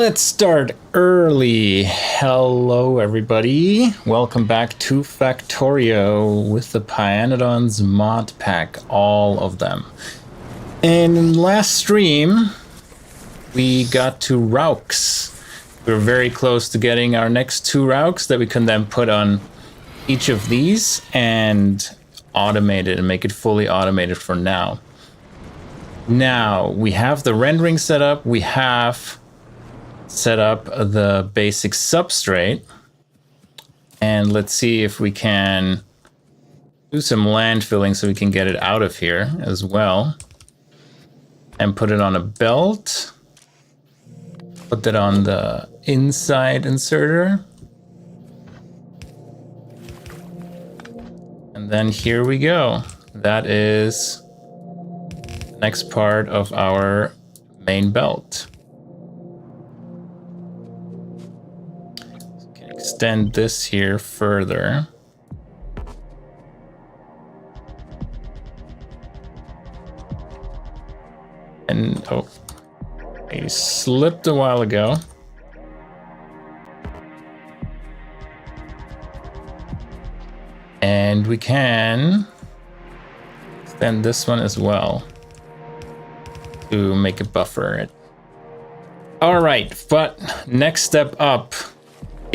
Let's start early. Hello, everybody. Welcome back to Factorio with the Pyanodons mod pack, all of them. In last stream, we got to Raux. We were very close to getting our next 2 Raux that we can then put on each of these and automate it and make it fully automated for now. Now, we have the rendering set up. We have set up the basic substrate, and let's see if we can do some land filling so we can get it out of here as well, and put it on a belt, put that on the inside inserter, and then here we go. That is the next part of our main belt. Extend this here further. And oh, I slipped a while ago. And we can extend this one as well to make a buffer. All right, but next step up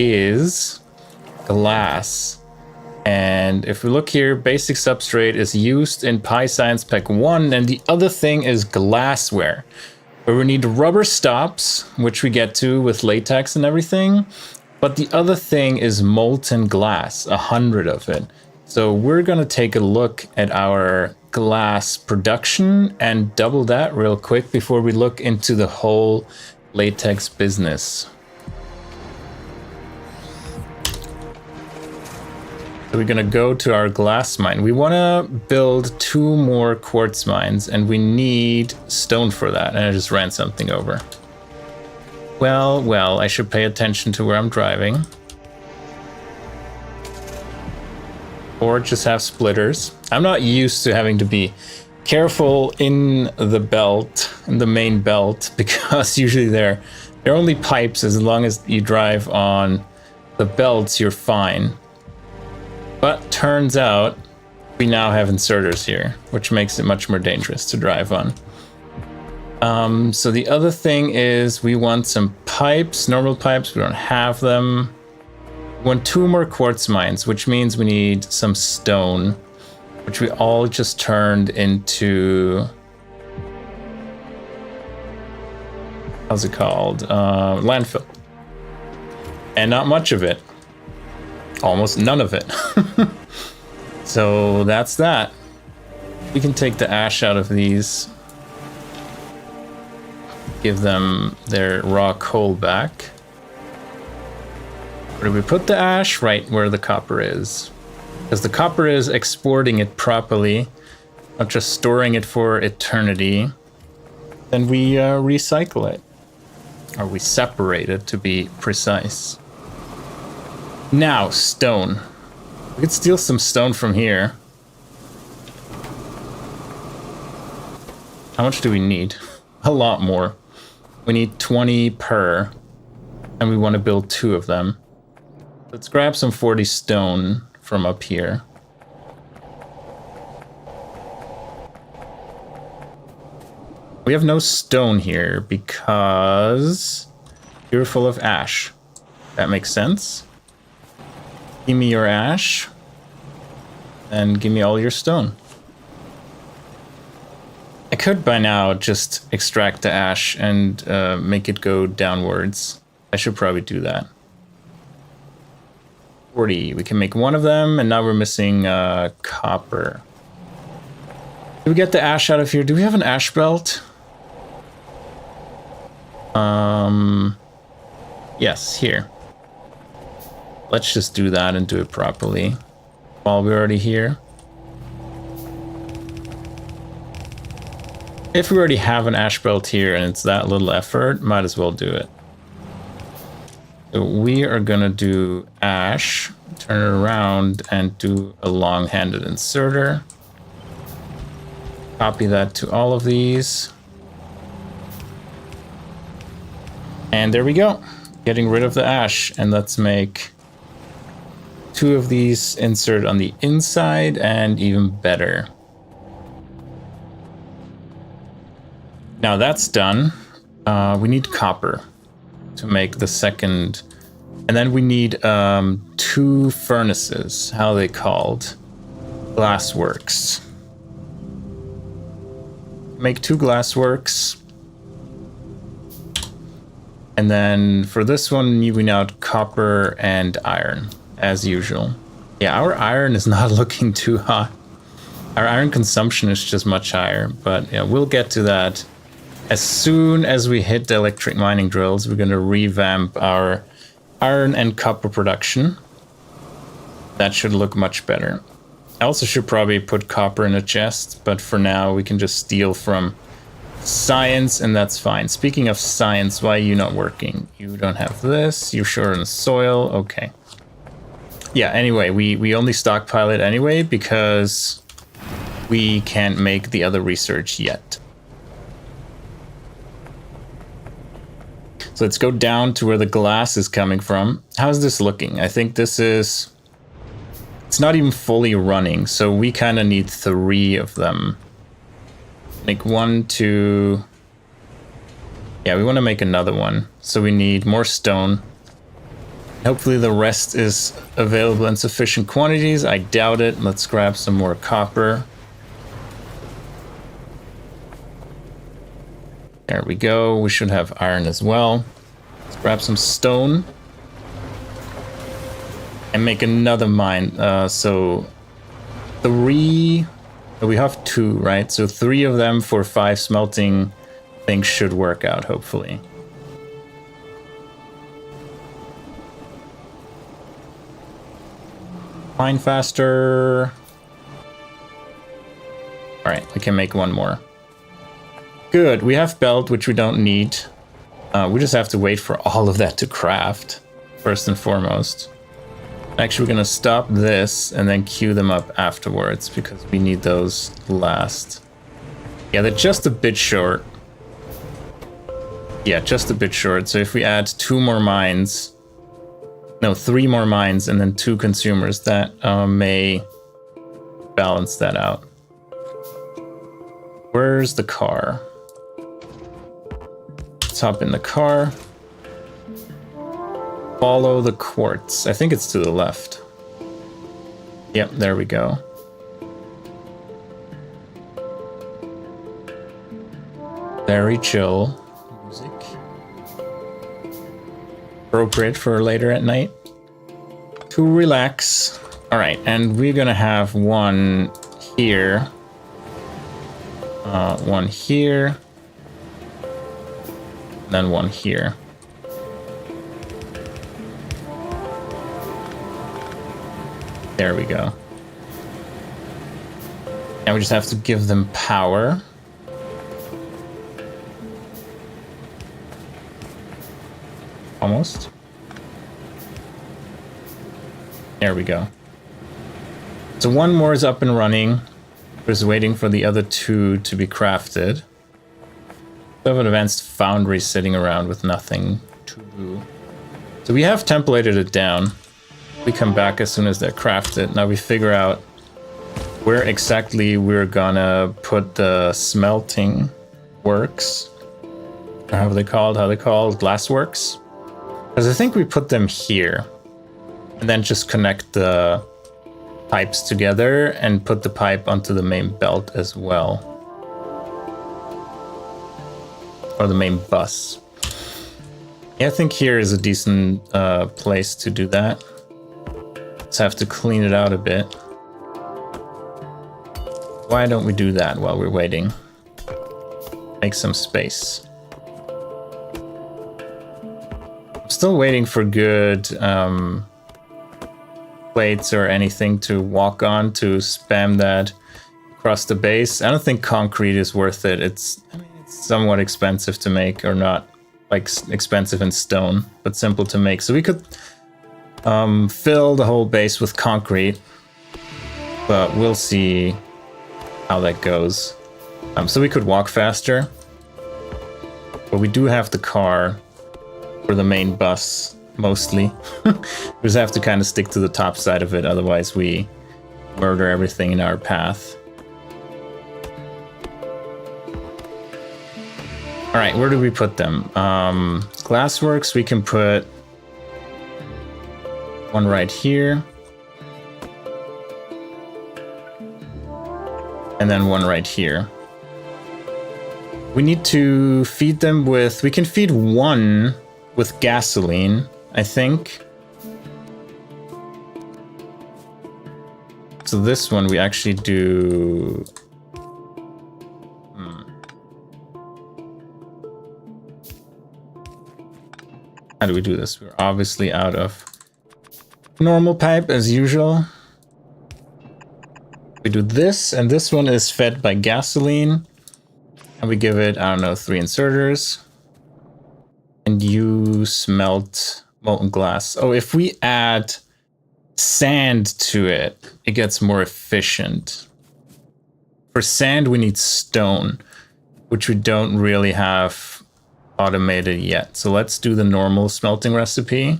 is glass. And if we look here, basic substrate is used in PyScience Pack 1, and the other thing is glassware, where we need rubber stops, which we get to with latex and everything. But the other thing is molten glass, 100 of it. So we're gonna take a look at our glass production and double that real quick before we look into the whole latex business. So we're gonna go to our glass mine. We wanna build 2 more quartz mines, and we need stone for that. And I just ran something over. Well, I should pay attention to where I'm driving. Or just have splitters. I'm not used to having to be careful in the belt, in the main belt, because usually they're only pipes. As long as you drive on the belts, you're fine. But turns out we now have inserters here, which makes it much more dangerous to drive on. So the other thing is we want some pipes, normal pipes. We don't have them. We want 2 more quartz mines, which means we need some stone, which we all just turned into, how's it called? Landfill. And not much of it. Almost none of it. So that's that. We can take the ash out of these. Give them their raw coal back. Where do we put the ash? Right where the copper is. Because the copper is exporting it properly, not just storing it for eternity. Then we recycle it. Or we separate it, to be precise. Now, stone. We could steal some stone from here. How much do we need? A lot more. We need 20 per, and we want to build 2 of them. Let's grab some 40 stone from up here. We have no stone here because you're full of ash. That makes sense. Give me your ash, and give me all your stone. I could by now just extract the ash and make it go downwards. I should probably do that. 40, we can make 1 of them, and now we're missing copper. Do we get the ash out of here? Do we have an ash belt? Yes, here. Let's just do that and do it properly while we're already here. If we already have an ash belt here and it's that little effort, might as well do it. So we are gonna do ash, turn it around, and do a long-handed inserter. Copy that to all of these. And there we go. Getting rid of the ash. And let's make 2 of these insert on the inside, and even better. Now that's done. We need copper to make the second. And then we need 2 furnaces. How are they called? Glassworks. Make 2 glassworks. And then for this one, we need copper and iron, as usual. Yeah, our iron is not looking too hot. Our iron consumption is just much higher, but yeah, we'll get to that. As soon as we hit the electric mining drills, we're going to revamp our iron and copper production. That should look much better. I also should probably put copper in a chest, but for now we can just steal from science, and that's fine. Speaking of science, why are you not working? You don't have this. You're short on soil. Okay. Yeah, anyway, we only stockpile it anyway because we can't make the other research yet. So let's go down to where the glass is coming from. How's this looking? I think this is... It's not even fully running, so we kind of need 3 of them. Make 1, 2... Yeah, we want to make another one. So we need more stone. Hopefully the rest is available in sufficient quantities. I doubt it. Let's grab some more copper. There we go. We should have iron as well. Let's grab some stone. And make another mine. So 3... We have 2, right? So 3 of them for 5 smelting things should work out, hopefully. Mine faster. All right, we can make 1 more. Good, we have belt, which we don't need. We just have to wait for all of that to craft, first and foremost. Actually, we're gonna stop this and then queue them up afterwards because we need those last. Yeah, they're just a bit short. Yeah, just a bit short. So if we add 2 more mines, no, 3 more mines and then 2 consumers, that may balance that out. Where's the car? Let's hop in the car. Follow the quartz. I think it's to the left. Yep, there we go. Very chill music. Appropriate for later at night. To relax. All right, and we're gonna have 1 here. 1 here. And then 1 here. There we go. And we just have to give them power. Almost. There we go. So 1 more is up and running. We're just waiting for the other 2 to be crafted. We have an advanced foundry sitting around with nothing to do. So we have templated it down. We come back as soon as they're crafted. Now we figure out where exactly we're gonna put the smelting works. Or how are they called? How are they called? Glassworks? Because I think we put them here. And then just connect the pipes together and put the pipe onto the main belt as well. Or the main bus. Yeah, I think here is a decent place to do that. Just have to clean it out a bit. Why don't we do that while we're waiting? Make some space. I'm still waiting for good plates or anything to walk on to spam that across the base. I don't think concrete is worth it. It's somewhat expensive to make, or not like expensive in stone, but simple to make. So we could fill the whole base with concrete, but we'll see how that goes. So we could walk faster, but we do have the car. for the main bus, mostly. We just have to kind of stick to the top side of it, otherwise we murder everything in our path. Alright, where do we put them? Glassworks, we can put one right here. And then one right here. We need to feed them with... We can feed one with gasoline, I think. So this one we actually do... How do we do this? We're obviously out of normal pipe as usual. We do this, and this one is fed by gasoline. And we give it, I don't know, 3 inserters. And you smelt molten glass. Oh, if we add sand to it, it gets more efficient. For sand, we need stone, which we don't really have automated yet. So let's do the normal smelting recipe.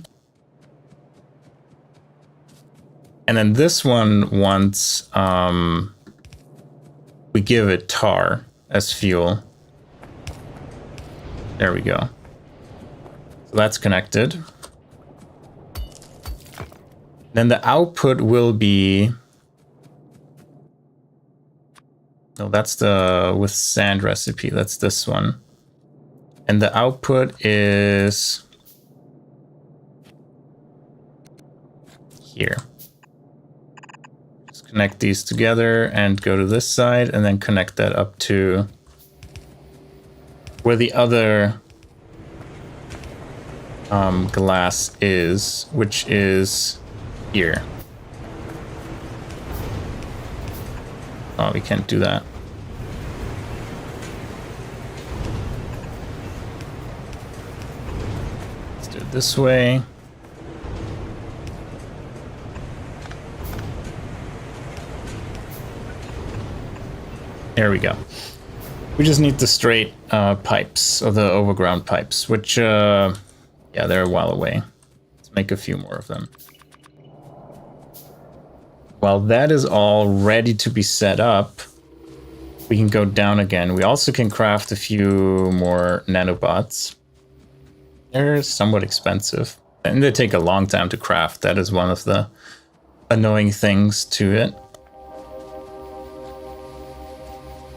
And then this one, once we give it tar as fuel. There we go. So that's connected. Then the output will be... No, that's the with sand recipe. That's this one. And the output is here. Just connect these together and go to this side and then connect that up to where the other glass is, which is here. Oh, we can't do that. Let's do it this way. There we go. We just need the straight pipes, or the overground pipes, which, yeah, they're a while away. Let's make a few more of them. While that is all ready to be set up, we can go down again. We also can craft a few more nanobots. They're somewhat expensive, and they take a long time to craft. That is one of the annoying things to it.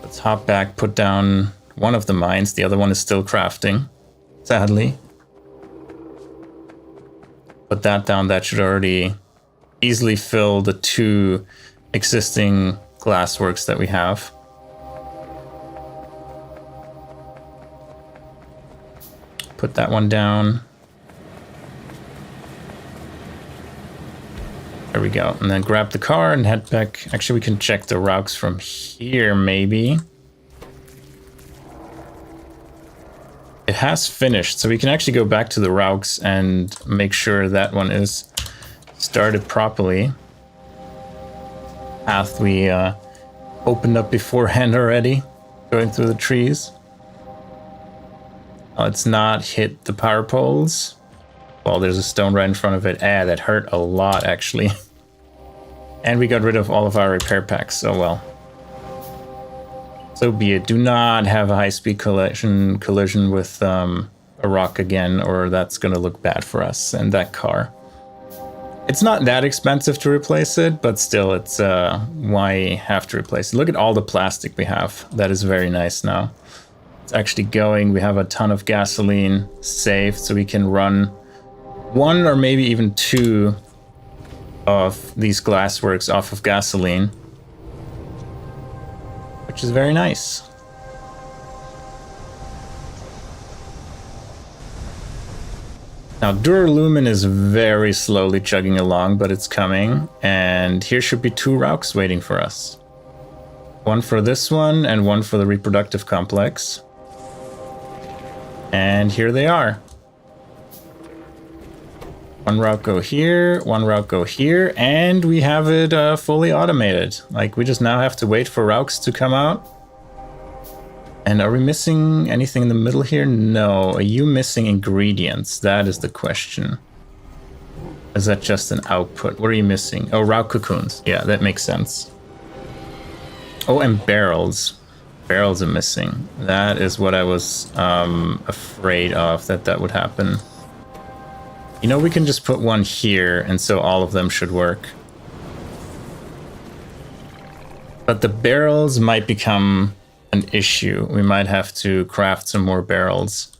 Let's hop back, put down one of the mines. The other one is still crafting, sadly. Put that down. That should already easily fill the 2 existing glassworks that we have. Put that one down. There we go. And then grab the car and head back. Actually, we can check the routes from here, maybe. It has finished, so we can actually go back to the routes and make sure that one is started properly. Path we opened up beforehand already, going through the trees. Oh, it's not hit the power poles. Well, there's a stone right in front of it. Ah, that hurt a lot, actually. And we got rid of all of our repair packs, so well. So be it. Do not have a high-speed collision with a rock again, or that's going to look bad for us and that car. It's not that expensive to replace it, but still, it's why have to replace it. Look at all the plastic we have. That is very nice now. It's actually going. We have a ton of gasoline saved, so we can run 1 or maybe even 2 of these glassworks off of gasoline, which is very nice. Now, Duralumin is very slowly chugging along, but it's coming. And here should be 2 routes waiting for us. One for this one and one for the reproductive complex. And here they are. One route go here, one route go here, and we have it fully automated. Like, we just now have to wait for routes to come out. And are we missing anything in the middle here? No. Are you missing ingredients? That is the question. Is that just an output? What are you missing? Oh, route cocoons. Yeah, that makes sense. Oh, and barrels. Barrels are missing. That is what I was afraid of, that would happen. You know, we can just put one here, and so all of them should work. But the barrels might become an issue. We might have to craft some more barrels,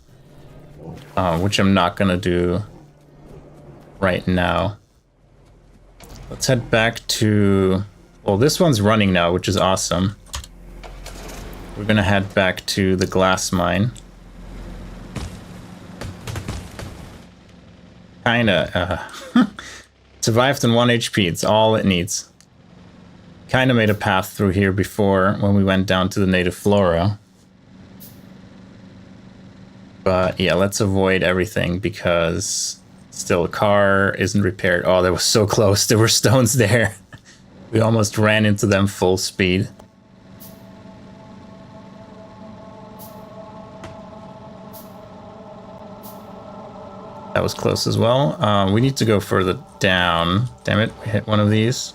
which I'm not gonna do right now. Let's head back to... Well, this one's running now, which is awesome. We're gonna head back to the glass mine. Kinda, survived on 1 HP, it's all it needs. Kinda made a path through here before when we went down to the native flora. But yeah, let's avoid everything because still a car isn't repaired. Oh, that was so close, there were stones there. We almost ran into them full speed. That was close as well. We need to go further down. Damn it, we hit one of these.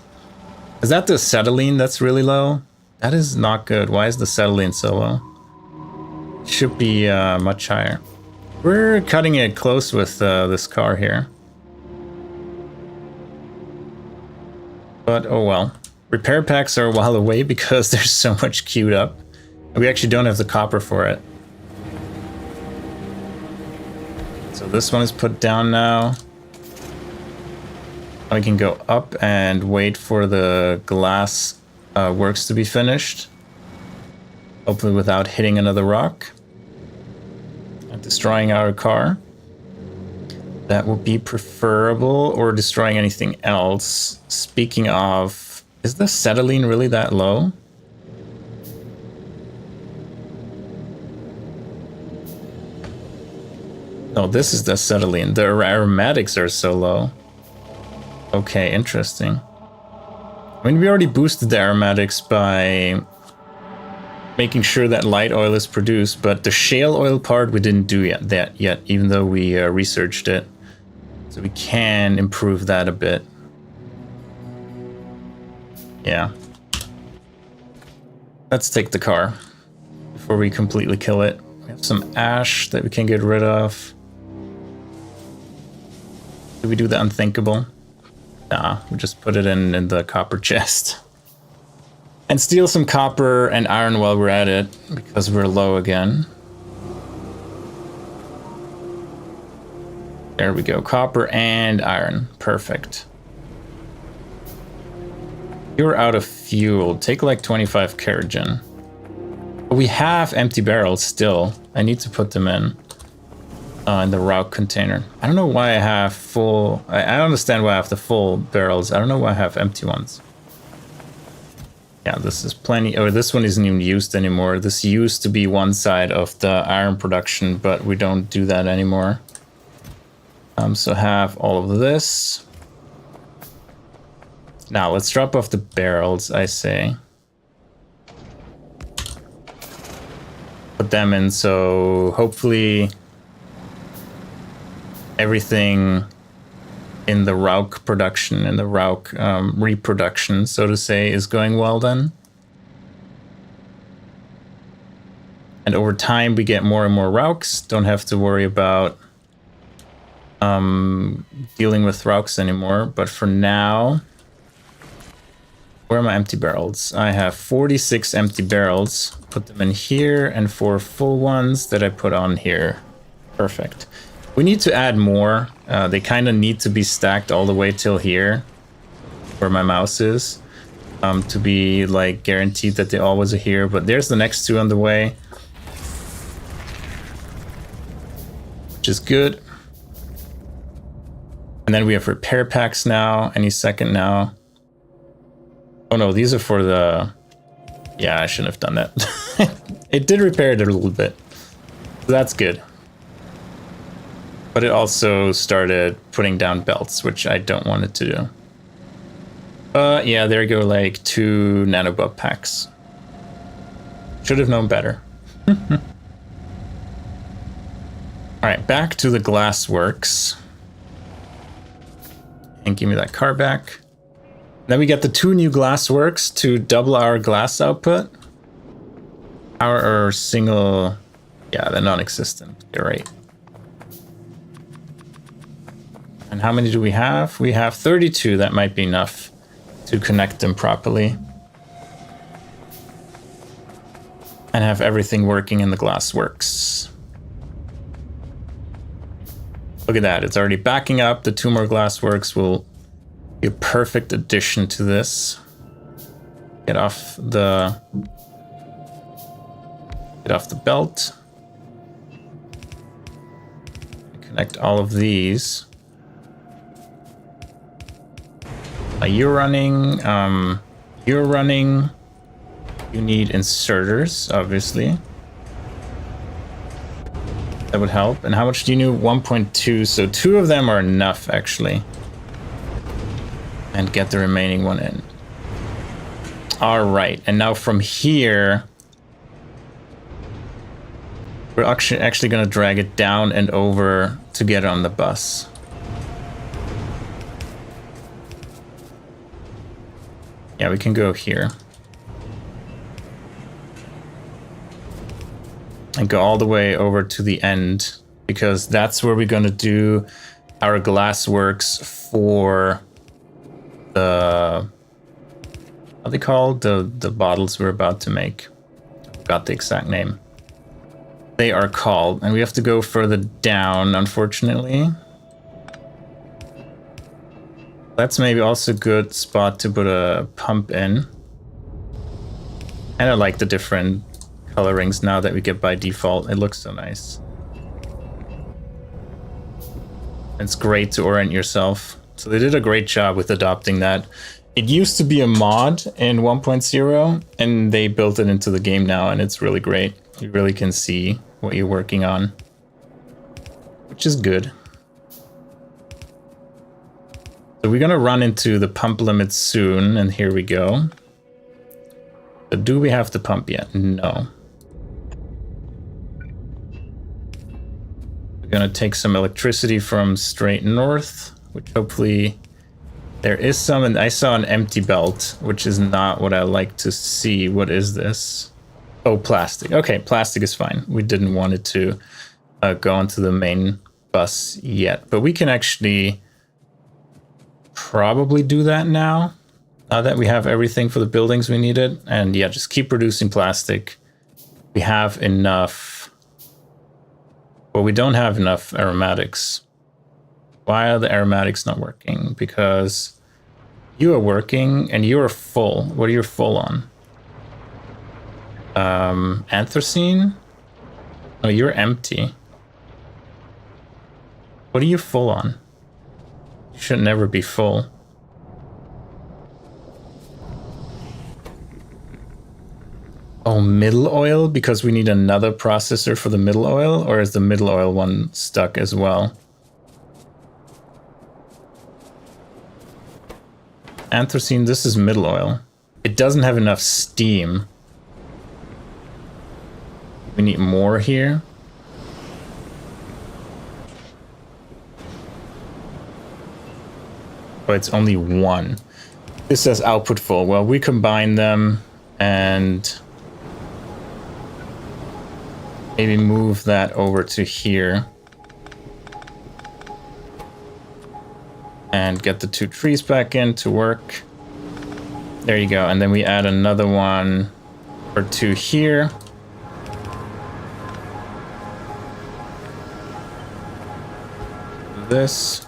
Is that the acetylene that's really low? That is not good. Why is the acetylene so low? Should be much higher. We're cutting it close with this car here. But oh well. Repair packs are a while away because there's so much queued up. We actually don't have the copper for it. So this one is put down now. I can go up and wait for the glass works to be finished. Hopefully without hitting another rock and destroying our car. That would be preferable, or destroying anything else. Speaking of, is the acetylene really that low? No, this is the acetylene. The aromatics are so low. Okay, interesting. I mean, we already boosted the aromatics by making sure that light oil is produced, but the shale oil part we didn't do yet, even though we researched it. So we can improve that a bit. Yeah. Let's take the car before we completely kill it. We have some ash that we can get rid of. Do we do the unthinkable? Nah, we just put it in the copper chest. And steal some copper and iron while we're at it, because we're low again. There we go, copper and iron, perfect. You're out of fuel, take like 25 kerogen. We have empty barrels still, I need to put them in the route container. I don't know why I have full, I understand why I have the full barrels, I don't know why I have empty ones. Yeah, this is plenty, or this one isn't even used anymore. This used to be one side of the iron production, but we don't do that anymore. So have all of this. Now let's drop off the barrels, I say. Put them in, so hopefully everything in the Rauk production, in the Rauk reproduction, so to say, is going well then. And over time we get more and more Rauks, don't have to worry about dealing with Rauks anymore, but for now, where are my empty barrels? I have 46 empty barrels, put them in here, and 4 full ones that I put on here. Perfect. We need to add more. They kind of need to be stacked all the way till here, where my mouse is, to be like guaranteed that they always are here, but there's the next 2 on the way, which is good. And then we have repair packs now, any second now. Oh no, these are for the... Yeah, I shouldn't have done that. It did repair it a little bit. So that's good. But it also started putting down belts, which I don't want it to do. Yeah, there go like 2 nanobot packs. Should have known better. Alright, back to the glassworks. And give me that car back. Then we get the 2 new glassworks to double our glass output. Our single... Yeah, they're non-existent. You're right. And how many do we have? We have 32. That might be enough to connect them properly. And have everything working in the glassworks. Look at that. It's already backing up. The 2 more glassworks will be a perfect addition to this. Get off the belt. Connect all of these. You're running. You're running. You need inserters, obviously. That would help. And how much do you need? 1.2. So 2 of them are enough, actually. And get the remaining one in. All right. And now from here, we're actually going to drag it down and over to get it on the bus. Yeah, we can go here. And go all the way over to the end, because that's where we're going to do our glassworks for the... What are they called? The bottles we're about to make. I forgot the exact name. They are called, and we have to go further down, unfortunately. That's maybe also a good spot to put a pump in. And I like the different colorings now that we get by default. It looks so nice. It's great to orient yourself. So they did a great job with adopting that. It used to be a mod in 1.0, and they built it into the game now, and it's really great. You really can see what you're working on, which is good. So we're gonna run into the pump limit soon, and here we go. So do we have the pump yet? No. We're gonna take some electricity from straight north, which hopefully there is some, and I saw an empty belt, which is not what I like to see. What is this? Oh, plastic. Okay, plastic is fine. We didn't want it to go onto the main bus yet, but we can actually probably do that now that we have everything for the buildings we needed. And yeah, just keep producing plastic. We have enough. Well, we don't have enough aromatics. Why are the aromatics not working? Because you are working and you are full. What are you full on? Anthracene? Oh, you're empty. What are you full on? You should never be full. Oh, middle oil? Because we need another processor for the middle oil? Or is the middle oil one stuck as well? Anthracene, this is middle oil. It doesn't have enough steam. We need more here. Oh, it's only 1. This says output full. Well, we combine them and maybe move that over to here. And get the 2 trees back in to work. There you go. And then we add another one or 2 here. This.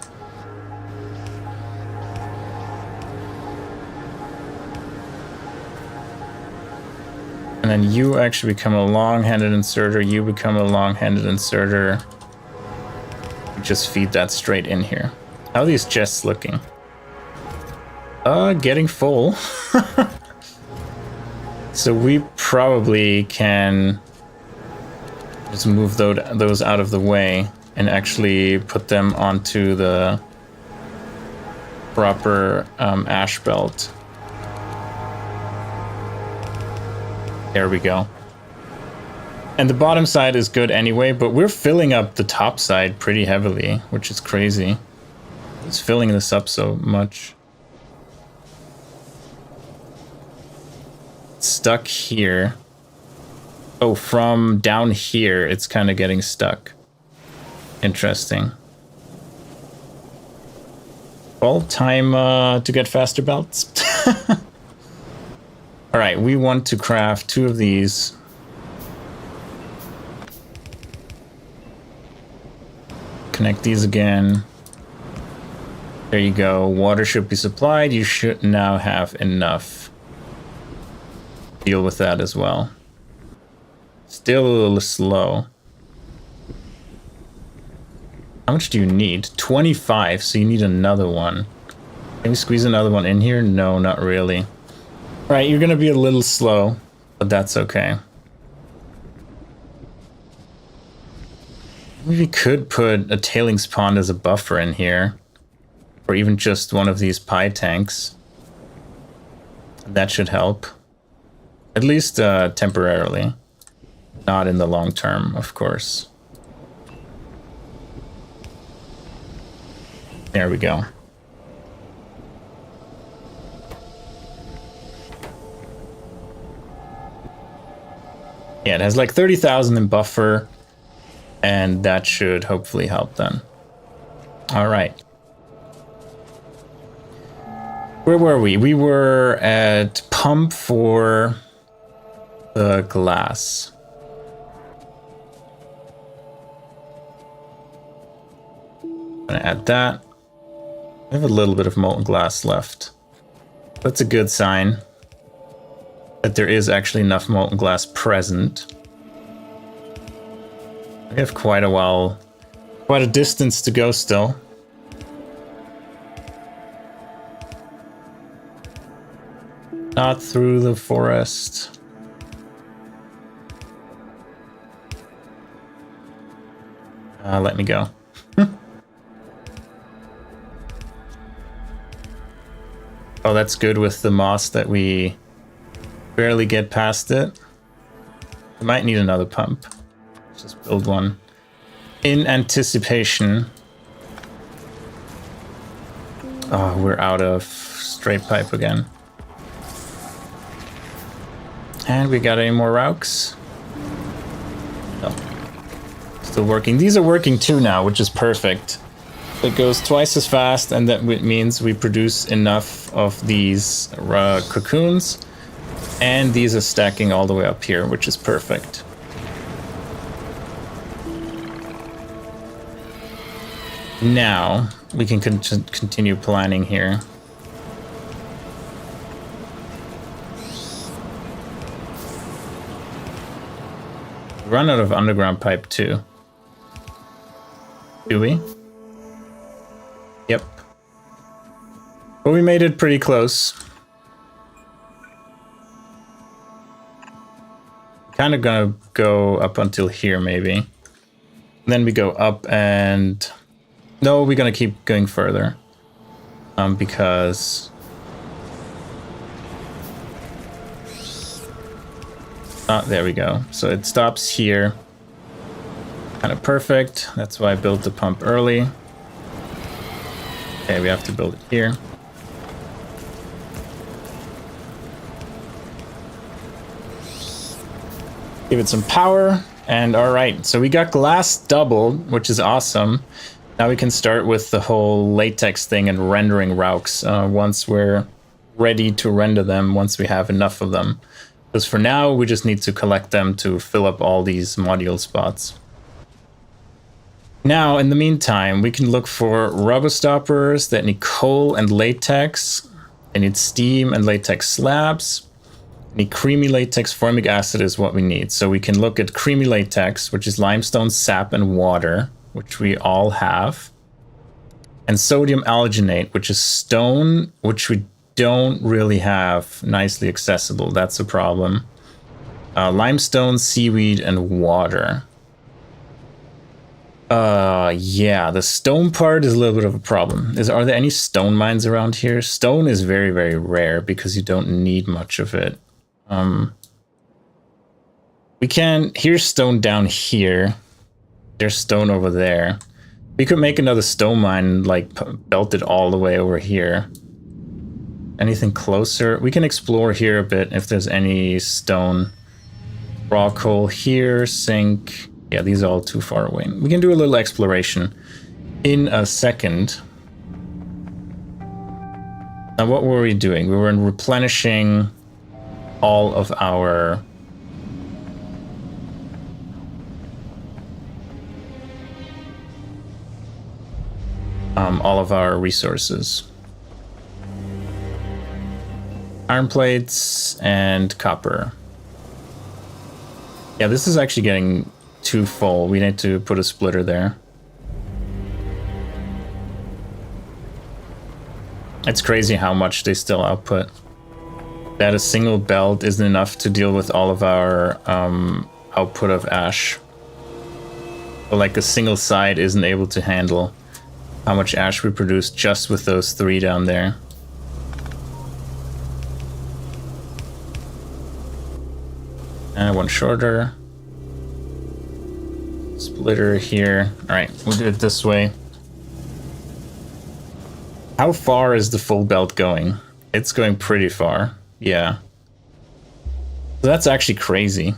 And then you actually become a long-handed inserter. You become a long-handed inserter. Just feed that straight in here. How are these chests looking? Getting full. So we probably can just move those out of the way and actually put them onto the proper ash belt. There we go. And the bottom side is good anyway, but we're filling up the top side pretty heavily, which is crazy. It's filling this up so much. It's stuck here. Oh, from down here, it's kind of getting stuck. Interesting. Well, time to get faster belts. All right, we want to craft 2 of these. Connect these again. There you go. Water should be supplied. You should now have enough. Deal with that as well. Still a little slow. How much do you need? 25, so you need another one. Can we squeeze another one in here? No, not really. All right, you're gonna be a little slow, but that's okay. We could put a tailings pond as a buffer in here, or even just one of these pie tanks. That should help. At least temporarily. Not in the long term, of course. There we go. Yeah, it has like 30,000 in buffer, and that should hopefully help then. All right. Where were we? We were at pump for the glass. Gonna add that. I have a little bit of molten glass left. That's a good sign that there is actually enough molten glass present. We have quite a distance to go still. Not through the forest. Let me go. Oh, that's good with the moss that we barely get past it. We might need another pump. Let's just build one in anticipation. Oh, we're out of straight pipe again. And we got any more Rauks? No. Still working. These are working too now, which is perfect. It goes twice as fast, and that means we produce enough of these cocoons, and these are stacking all the way up here, which is perfect. Now we can continue planning here. Run out of underground pipe too. Do we? Yep. But we made it pretty close. Kind of gonna go up until here maybe. Then we go up and... No, we're gonna keep going further. Because... there we go. So it stops here. Kind of perfect. That's why I built the pump early. Okay, we have to build it here. Give it some power. And all right, so we got glass doubled, which is awesome. Now we can start with the whole latex thing and rendering Rauks once we're ready to render them, once we have enough of them. Because for now, we just need to collect them to fill up all these module spots. Now, in the meantime, we can look for rubber stoppers that need coal and latex. They need steam and latex slabs. They need creamy latex. Formic acid is what we need. So we can look at creamy latex, which is limestone, sap, and water, which we all have. And sodium alginate, which is stone, which we don't really have nicely accessible. That's a problem. Limestone, seaweed, and water. Yeah, the stone part is a little bit of a problem. Are there any stone mines around here? Stone is very, very rare because you don't need much of it. We can, here's stone down here. There's stone over there. We could make another stone mine, like belt it all the way over here. Anything closer? We can explore here a bit if there's any stone. Raw coal here, sink. Yeah, these are all too far away. We can do a little exploration in a second. Now, what were we doing? We were replenishing all of our... all of our resources. Iron plates and copper. Yeah, this is actually getting too full. We need to put a splitter there. It's crazy how much they still output. That a single belt isn't enough to deal with all of our output of ash. But like a single side isn't able to handle how much ash we produce just with those 3 down there. And one shorter. Splitter here. Alright, we'll do it this way. How far is the full belt going? It's going pretty far. Yeah. So that's actually crazy.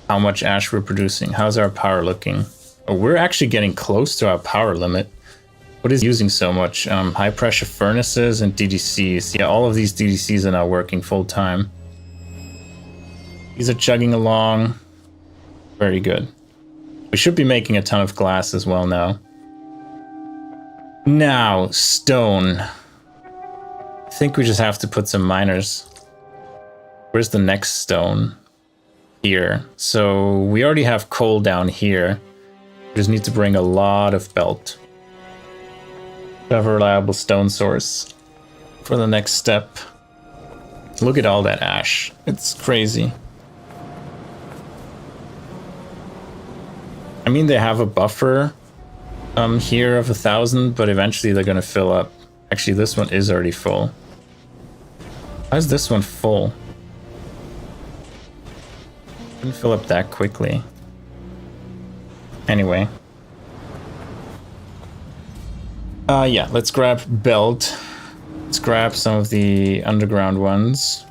How much ash we're producing. How's our power looking? Oh, we're actually getting close to our power limit. What is using so much? High pressure furnaces and DDCs. Yeah, all of these DDCs are now working full time. These are chugging along. Very good. We should be making a ton of glass as well now. Now, stone. I think we just have to put some miners. Where's the next stone? Here. So we already have coal down here. We just need to bring a lot of belt. Have a reliable stone source for the next step. Look at all that ash. It's crazy. I mean, they have a buffer here of 1,000, but eventually they're going to fill up. Actually, this one is already full. Why is this one full? Didn't fill up that quickly. Anyway. Yeah, let's grab belt. Let's grab some of the underground ones.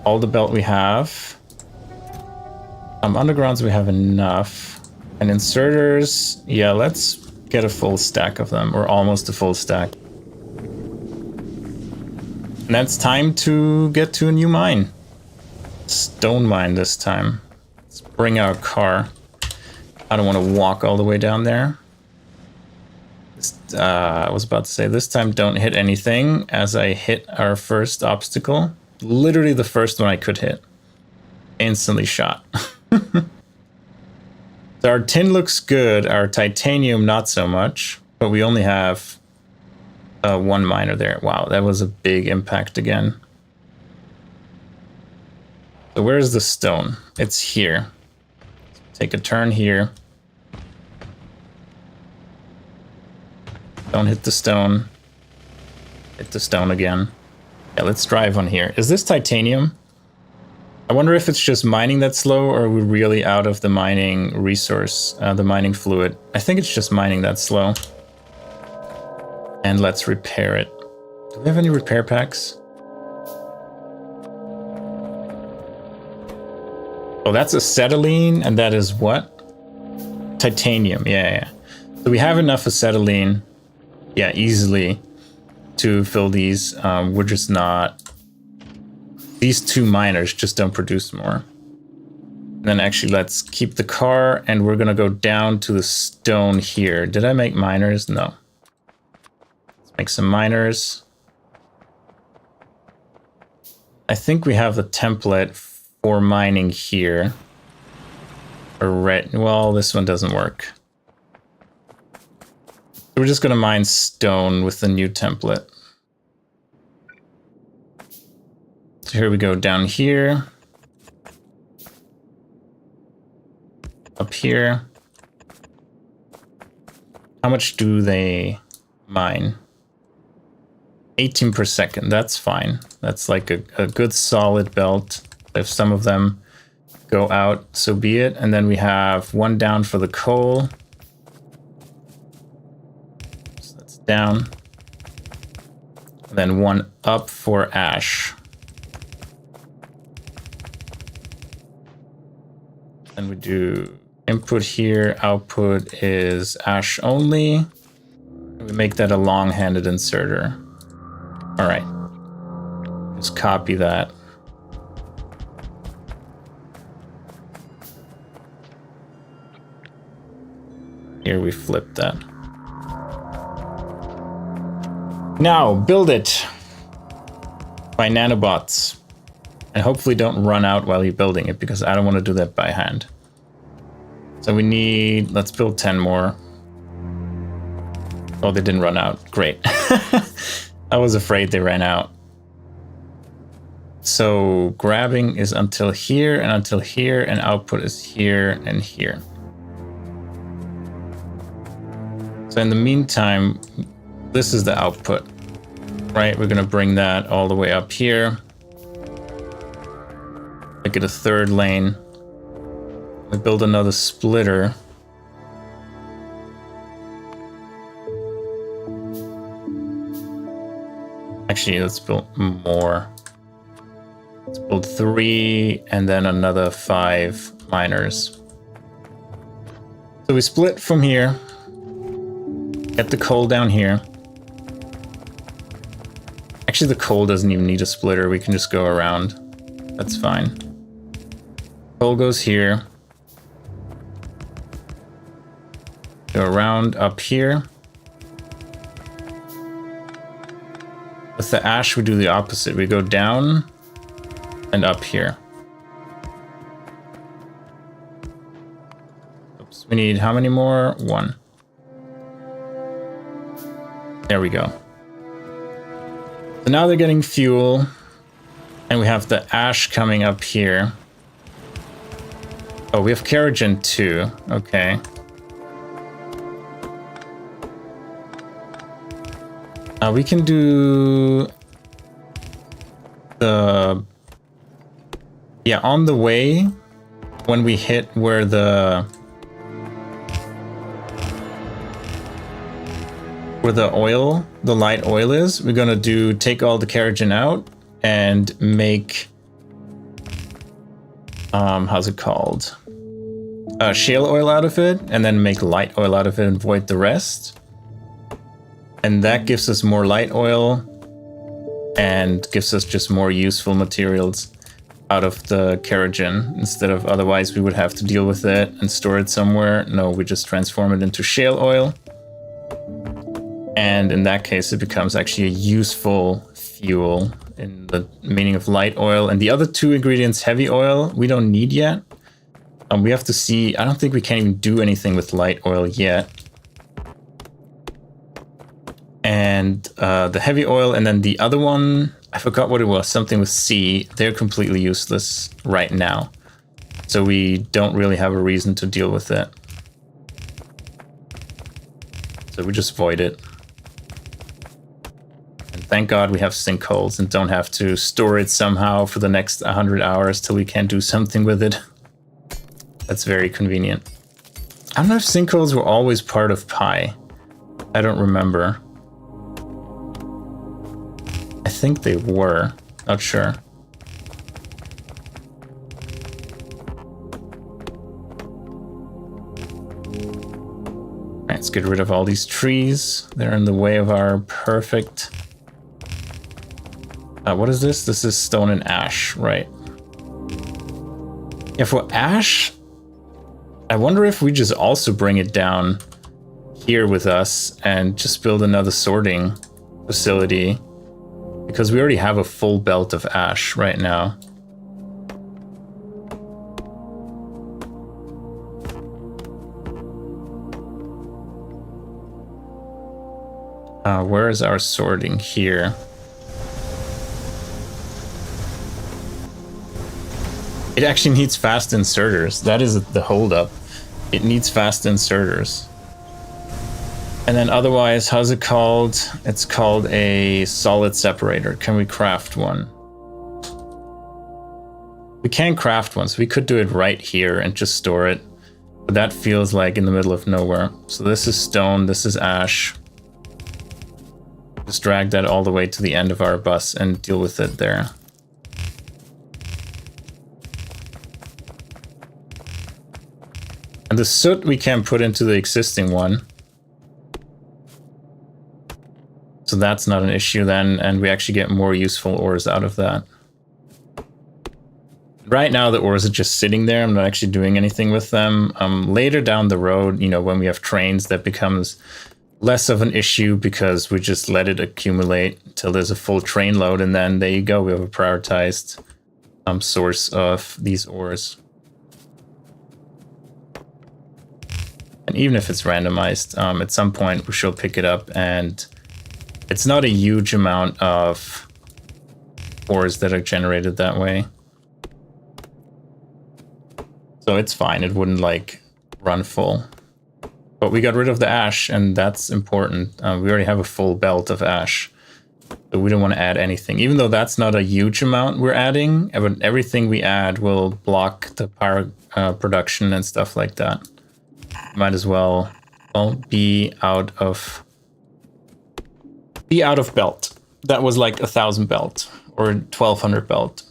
All the belt we have. Undergrounds we have enough. And inserters, yeah, let's get a full stack of them, or almost a full stack. And that's time to get to a new mine. Stone mine this time. Let's bring our car. I don't want to walk all the way down there. I was about to say, this time don't hit anything as I hit our first obstacle. Literally the first one I could hit. Instantly shot. So our tin looks good, our titanium not so much, but we only have one miner there. Wow, that was a big impact again. So where's the stone? It's here. Take a turn here. Don't hit the stone. Hit the stone again. Yeah, let's drive on here. Is this titanium? I wonder if it's just mining that's slow, or are we really out of the mining resource, the mining fluid? I think it's just mining that's slow. And let's repair it. Do we have any repair packs? Oh, that's acetylene, and that is what? Titanium, yeah. So we have enough acetylene, yeah, easily to fill these. We're just not... These 2 miners just don't produce more. And then actually, let's keep the car, and we're gonna go down to the stone here. Did I make miners? No. Let's make some miners. I think we have the template for mining here. Well, this one doesn't work. We're just gonna mine stone with the new template. So here we go, down here. Up here. How much do they mine? 18 per second, that's fine. That's like a good solid belt. I have some of them. go out, so be it. And then we have one down for the coal. So that's down. And then one up for ash. Then we do input here, output is ash only. We make that a long-handed inserter. All right, just copy that. Here we flip that. Now build it by Nanobots. And hopefully don't run out while you're building it, because I don't want to do that by hand. So we need, let's build 10 more. Oh, they didn't run out. Great. I was afraid they ran out. So grabbing is until here, and output is here and here. So in the meantime, this is the output, right? We're going to bring that all the way up here. Make it a third lane. We build another splitter. Actually, let's build more. Let's build 3 and then another 5 miners. So we split from here. Get the coal down here. Actually, the coal doesn't even need a splitter. We can just go around. That's fine. Coal goes here. Go around up here. With the ash, we do the opposite. We go down and up here. Oops, we need how many more? 1. There we go. So now they're getting fuel, and we have the ash coming up here. Oh, we have Kerogen too. Okay. We can do the, yeah, on the way when we hit where the oil, the light oil is, we're gonna take all the Kerogen out and make how's it called? Shale oil out of it, and then make light oil out of it and void the rest. And that gives us more light oil and gives us just more useful materials out of the Kerogen, instead of otherwise we would have to deal with it and store it somewhere. No, we just transform it into shale oil. And in that case, it becomes actually a useful fuel in the meaning of light oil. And the other 2 ingredients, heavy oil, we don't need yet. We have to see, I don't think we can even do anything with light oil yet. And the heavy oil, and then the other one, I forgot what it was, something with C, they're completely useless right now. So we don't really have a reason to deal with it. So we just void it. And thank God we have sinkholes and don't have to store it somehow for the next 100 hours till we can do something with it. That's very convenient. I don't know if sinkholes were always part of Pi. I don't remember. I think they were. Not sure. Let's get rid of all these trees. They're in the way of our perfect... what is this? This is stone and ash, right? Yeah, for ash, I wonder if we just also bring it down here with us and just build another sorting facility. Because we already have a full belt of ash right now. Where is our sorting? Here. It actually needs fast inserters. That is the holdup. It needs fast inserters. And then otherwise, how's it called? It's called a solid separator. Can we craft one? We can craft one, so we could do it right here and just store it. But that feels like in the middle of nowhere. So this is stone, this is ash. Just drag that all the way to the end of our bus and deal with it there. And the soot we can put into the existing one. So that's not an issue then, and we actually get more useful ores out of that. Right now the ores are just sitting there. I'm not actually doing anything with them. Later down the road, you know, when we have trains, that becomes less of an issue because we just let it accumulate until there's a full train load, and then there you go, we have a prioritized source of these ores. And even if it's randomized, at some point we shall pick it up, and it's not a huge amount of ores that are generated that way. So it's fine, it wouldn't like run full. But we got rid of the ash, and that's important. We already have a full belt of ash, so we don't want to add anything. Even though that's not a huge amount we're adding, but everything we add will block the power production and stuff like that. Might as well be out of belt. That was like 1,000 belt or 1,200 belt.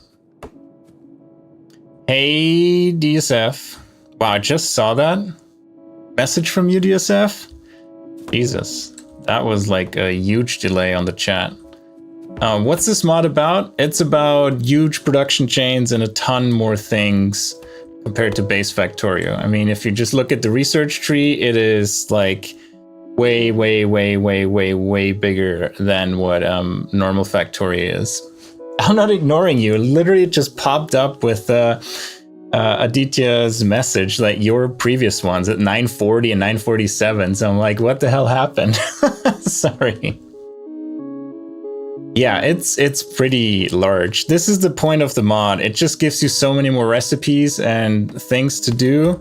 Hey, DSF. Wow, I just saw that message from you, DSF. Jesus, that was like a huge delay on the chat. What's this mod about? It's about huge production chains and a ton more things compared to base Factorio. I mean, if you just look at the research tree, it is like way bigger than what normal Factorio is. I'm not ignoring you. Literally, it just popped up with Aditya's message, like your previous ones at 940 and 947. So I'm like, what the hell happened? Sorry. Yeah, it's pretty large. This is the point of the mod. It just gives you so many more recipes and things to do.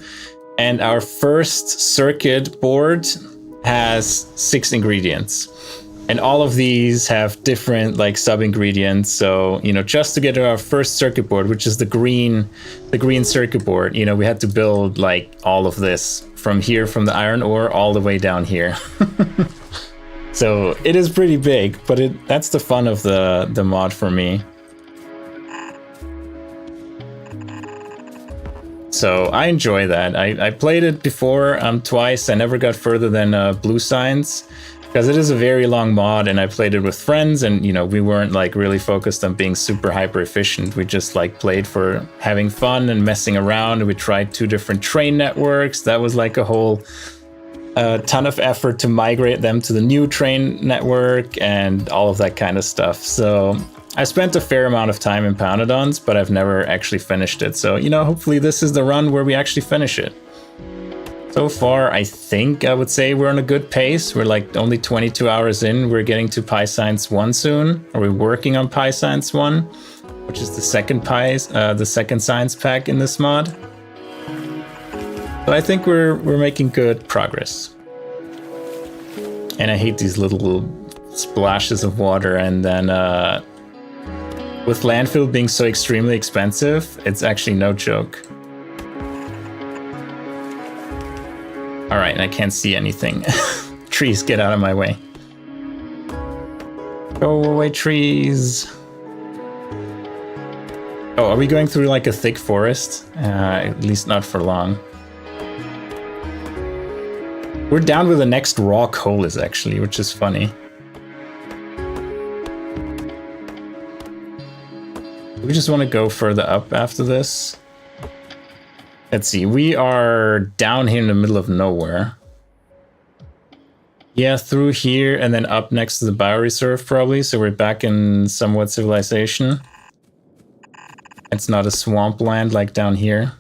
And our first circuit board has 6 ingredients. And all of these have different like sub ingredients. So, you know, just to get to our first circuit board, which is the green circuit board, you know, we had to build like all of this from here, from the iron ore all the way down here. So it is pretty big, but that's the fun of the mod for me. So I enjoy that. I played it before twice. I never got further than Blue Signs, because it is a very long mod, and I played it with friends, and you know, we weren't like really focused on being super hyper efficient. We just like played for having fun and messing around. We tried 2 different train networks. That was like a whole ton of effort to migrate them to the new train network and all of that kind of stuff. So I spent a fair amount of time in Pyanodons, but I've never actually finished it. So, you know, hopefully this is the run where we actually finish it. So far, I think I would say we're on a good pace. We're like only 22 hours in. We're getting to PyScience 1 soon. Or we're working on PyScience 1, which is the second science pack in this mod. But I think we're making good progress. And I hate these little splashes of water, and then with landfill being so extremely expensive, it's actually no joke. All right, and I can't see anything. Trees, get out of my way. Go away, trees. Oh, are we going through like a thick forest? At least not for long. We're down where the next raw coal is actually, which is funny. We just want to go further up after this. Let's see, we are down here in the middle of nowhere. Yeah, through here and then up next to the bioreserve probably, so we're back in somewhat civilization. It's not a swampland like down here.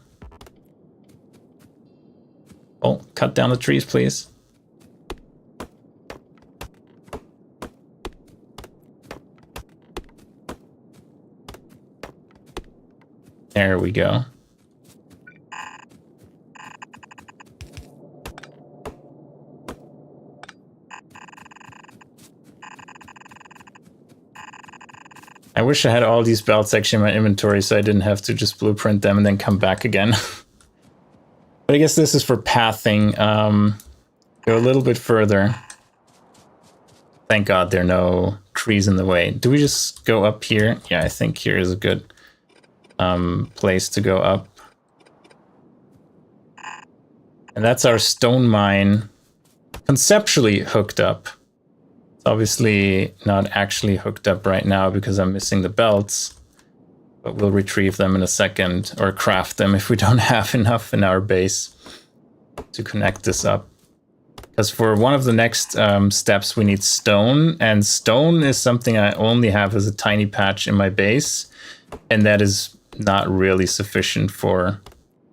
Oh, cut down the trees, please. There we go. I wish I had all these belts actually in my inventory so I didn't have to just blueprint them and then come back again. But I guess this is for pathing. Go a little bit further. Thank God there are no trees in the way. Do we just go up here? Yeah, I think here is a good place to go up. And that's our stone mine conceptually hooked up. It's obviously not actually hooked up right now because I'm missing the belts. But we'll retrieve them in a second, or craft them if we don't have enough in our base to connect this up. Because for one of the next steps, we need stone, and stone is something I only have as a tiny patch in my base, and that is not really sufficient for,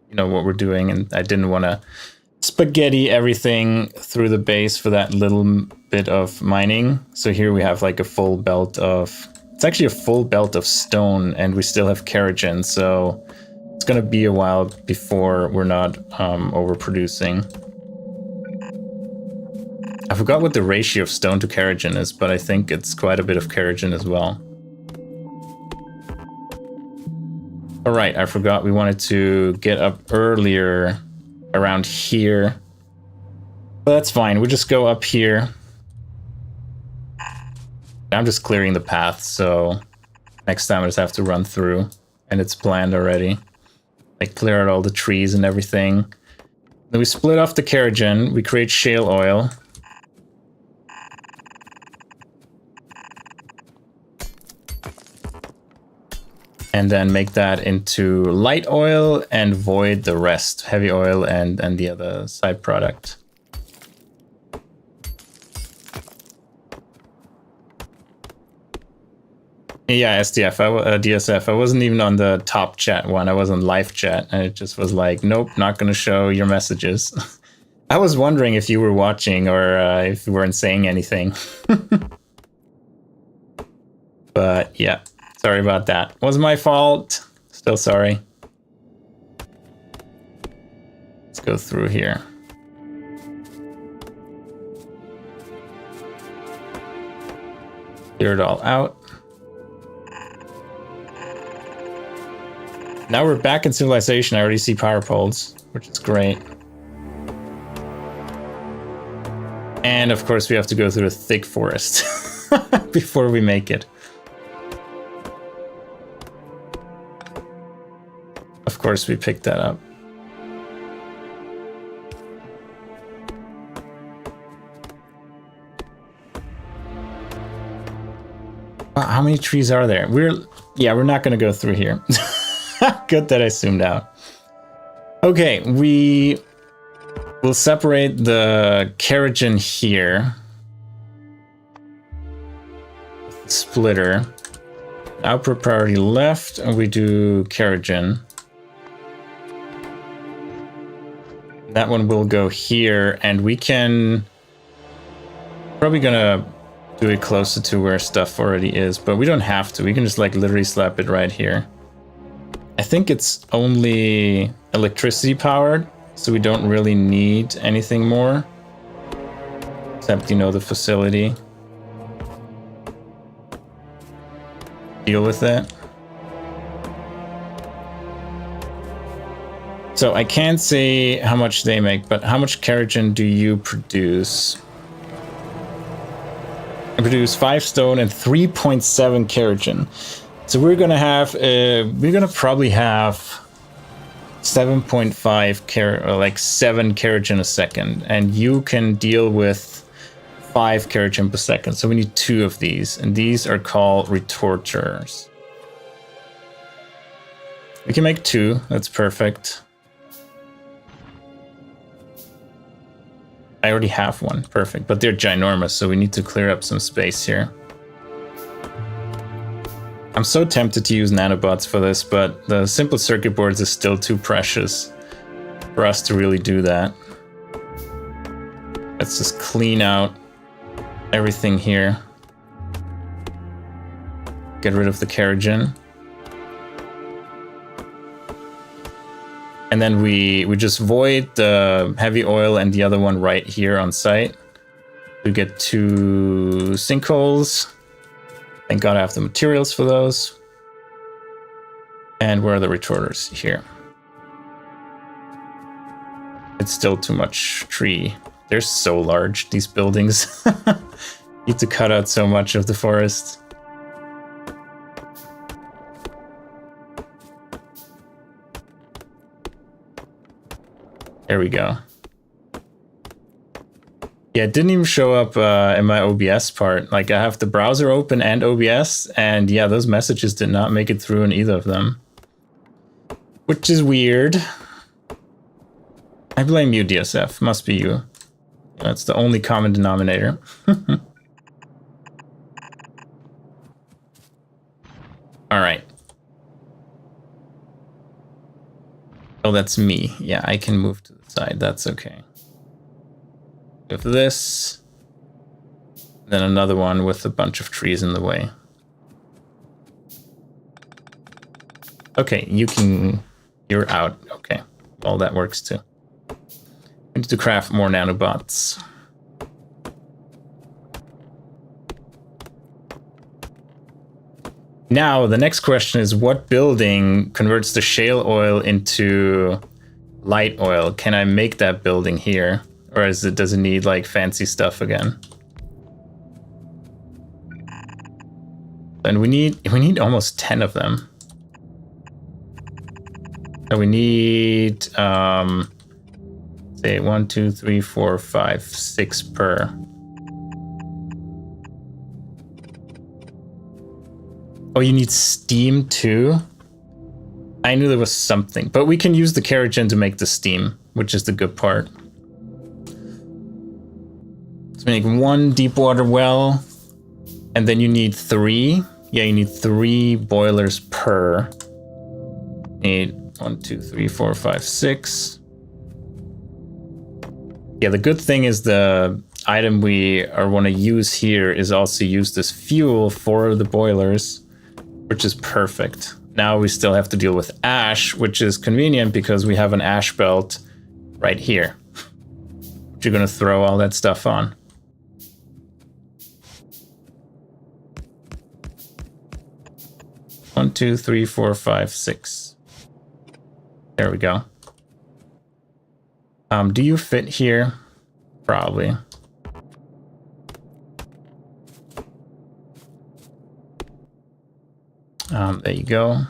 you know, what we're doing. And I didn't want to spaghetti everything through the base for that little bit of mining. So here we have like a full belt of. It's actually a full belt of stone, and we still have kerogen, so it's going to be a while before we're not overproducing. I forgot what the ratio of stone to kerogen is, but I think it's quite a bit of kerogen as well. All right, I forgot we wanted to get up earlier around here. But that's fine, we'll just go up here. I'm just clearing the path, so next time I just have to run through, and it's planned already. I clear out all the trees and everything. Then we split off the kerogen, we create shale oil. And then make that into light oil and void the rest, heavy oil and the other side product. Yeah, DSF. I wasn't even on the top chat one. I was on live chat, and it just was like, nope, not going to show your messages. I was wondering if you were watching or if you weren't saying anything. But yeah, sorry about that. Was my fault. Still sorry. Let's go through here. Clear it all out. Now we're back in civilization. I already see power poles, which is great. And of course we have to go through a thick forest before we make it. Of course we picked that up. Wow, how many trees are there? We're not going to go through here. Good that I zoomed out. Okay, we will separate the kerogen here. Splitter. Output priority left, and we do kerogen. That one will go here, and we can... Probably gonna do it closer to where stuff already is, but we don't have to. We can just like literally slap it right here. I think it's only electricity powered, so we don't really need anything more. Except, you know, the facility. Deal with it. So I can't say how much they make, but how much kerogen do you produce? I produce 5 stone and 3.7 kerogen. So we're gonna have, probably have 7.5 like 7 kerogen a second, and you can deal with 5 kerogen per second. So we need 2 of these, and these are called retorters. We can make 2. That's perfect. I already have one. Perfect. But they're ginormous, so we need to clear up some space here. I'm so tempted to use nanobots for this, but the simple circuit boards is still too precious for us to really do that. Let's just clean out everything here. Get rid of the kerogen. And then we just void the heavy oil and the other one right here on site. We get 2 sinkholes. Thank God I have the materials for those. And where are the retorters? Here. It's still too much tree. They're so large, these buildings. Need to cut out so much of the forest. There we go. Yeah, it didn't even show up in my OBS part. Like, I have the browser open and OBS, and yeah, those messages did not make it through in either of them. Which is weird. I blame you, DSF. Must be you. That's the only common denominator. All right. Oh, that's me. Yeah, I can move to the side. That's okay. With this, then another one with a bunch of trees in the way. Okay, you're out. Okay, well, that works too. I need to craft more nanobots. Now, the next question is, what building converts the shale oil into light oil? Can I make that building here? Or does it need like fancy stuff again? And we need almost 10 of them. So we need say 1, 2, 3, 4, 5, 6 per. Oh, you need steam too? I knew there was something, but we can use the Kerogen to make the steam, which is the good part. Let's make 1 deep water well, and then you need 3. Yeah, you need 3 boilers per. Need 1, 2, 3, 4, 5, 6. Yeah, the good thing is the item we want to use here is also used as fuel for the boilers, which is perfect. Now we still have to deal with ash, which is convenient because we have an ash belt right here. Which you're going to throw all that stuff on. One, 2, 3, 4, 5, 6. There we go. Do you fit here? Probably. There you go.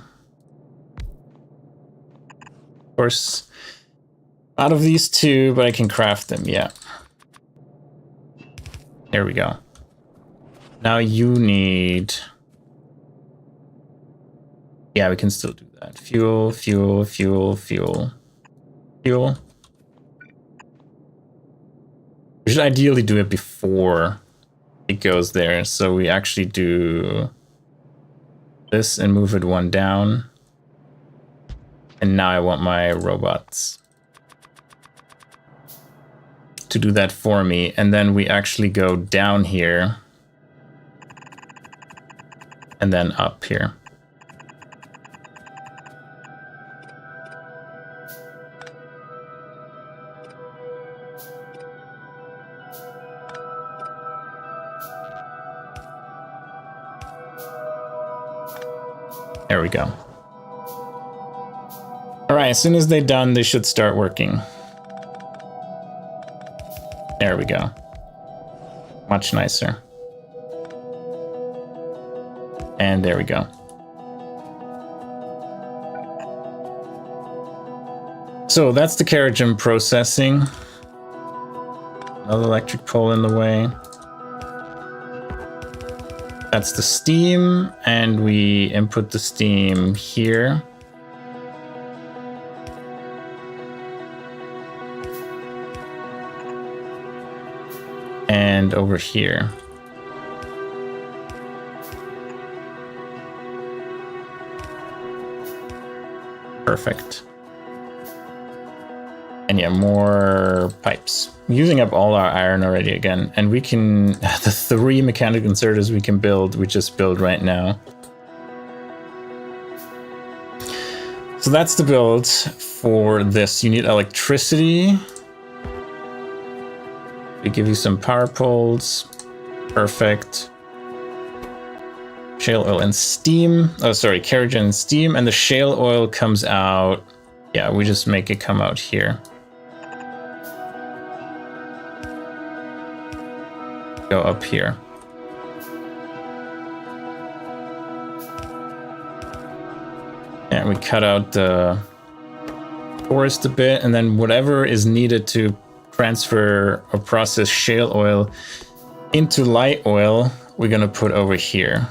Of course, out of these 2, but I can craft them, yeah. There we go. Now you need... Yeah, we can still do that. Fuel, fuel, fuel, fuel, fuel. We should ideally do it before it goes there. So we actually do this and move it 1 down. And now I want my robots to do that for me. And then we actually go down here and then up here. There we go. All right, as soon as they're done, they should start working. There we go. Much nicer. And there we go. So that's the Kerogen processing. Another electric pole in the way. That's the steam, and we input the steam here. And over here. Perfect. And yeah, more pipes. Using up all our iron already again. And we can, the 3 mechanical inserters we can build, we just build right now. So that's the build for this. You need electricity. We give you some power poles. Perfect. Shale oil and steam. Oh, sorry, kerosene and steam. And the shale oil comes out. Yeah, we just make it come out here. Go up here. And we cut out the forest a bit, and then whatever is needed to transfer or process shale oil into light oil, we're gonna put over here.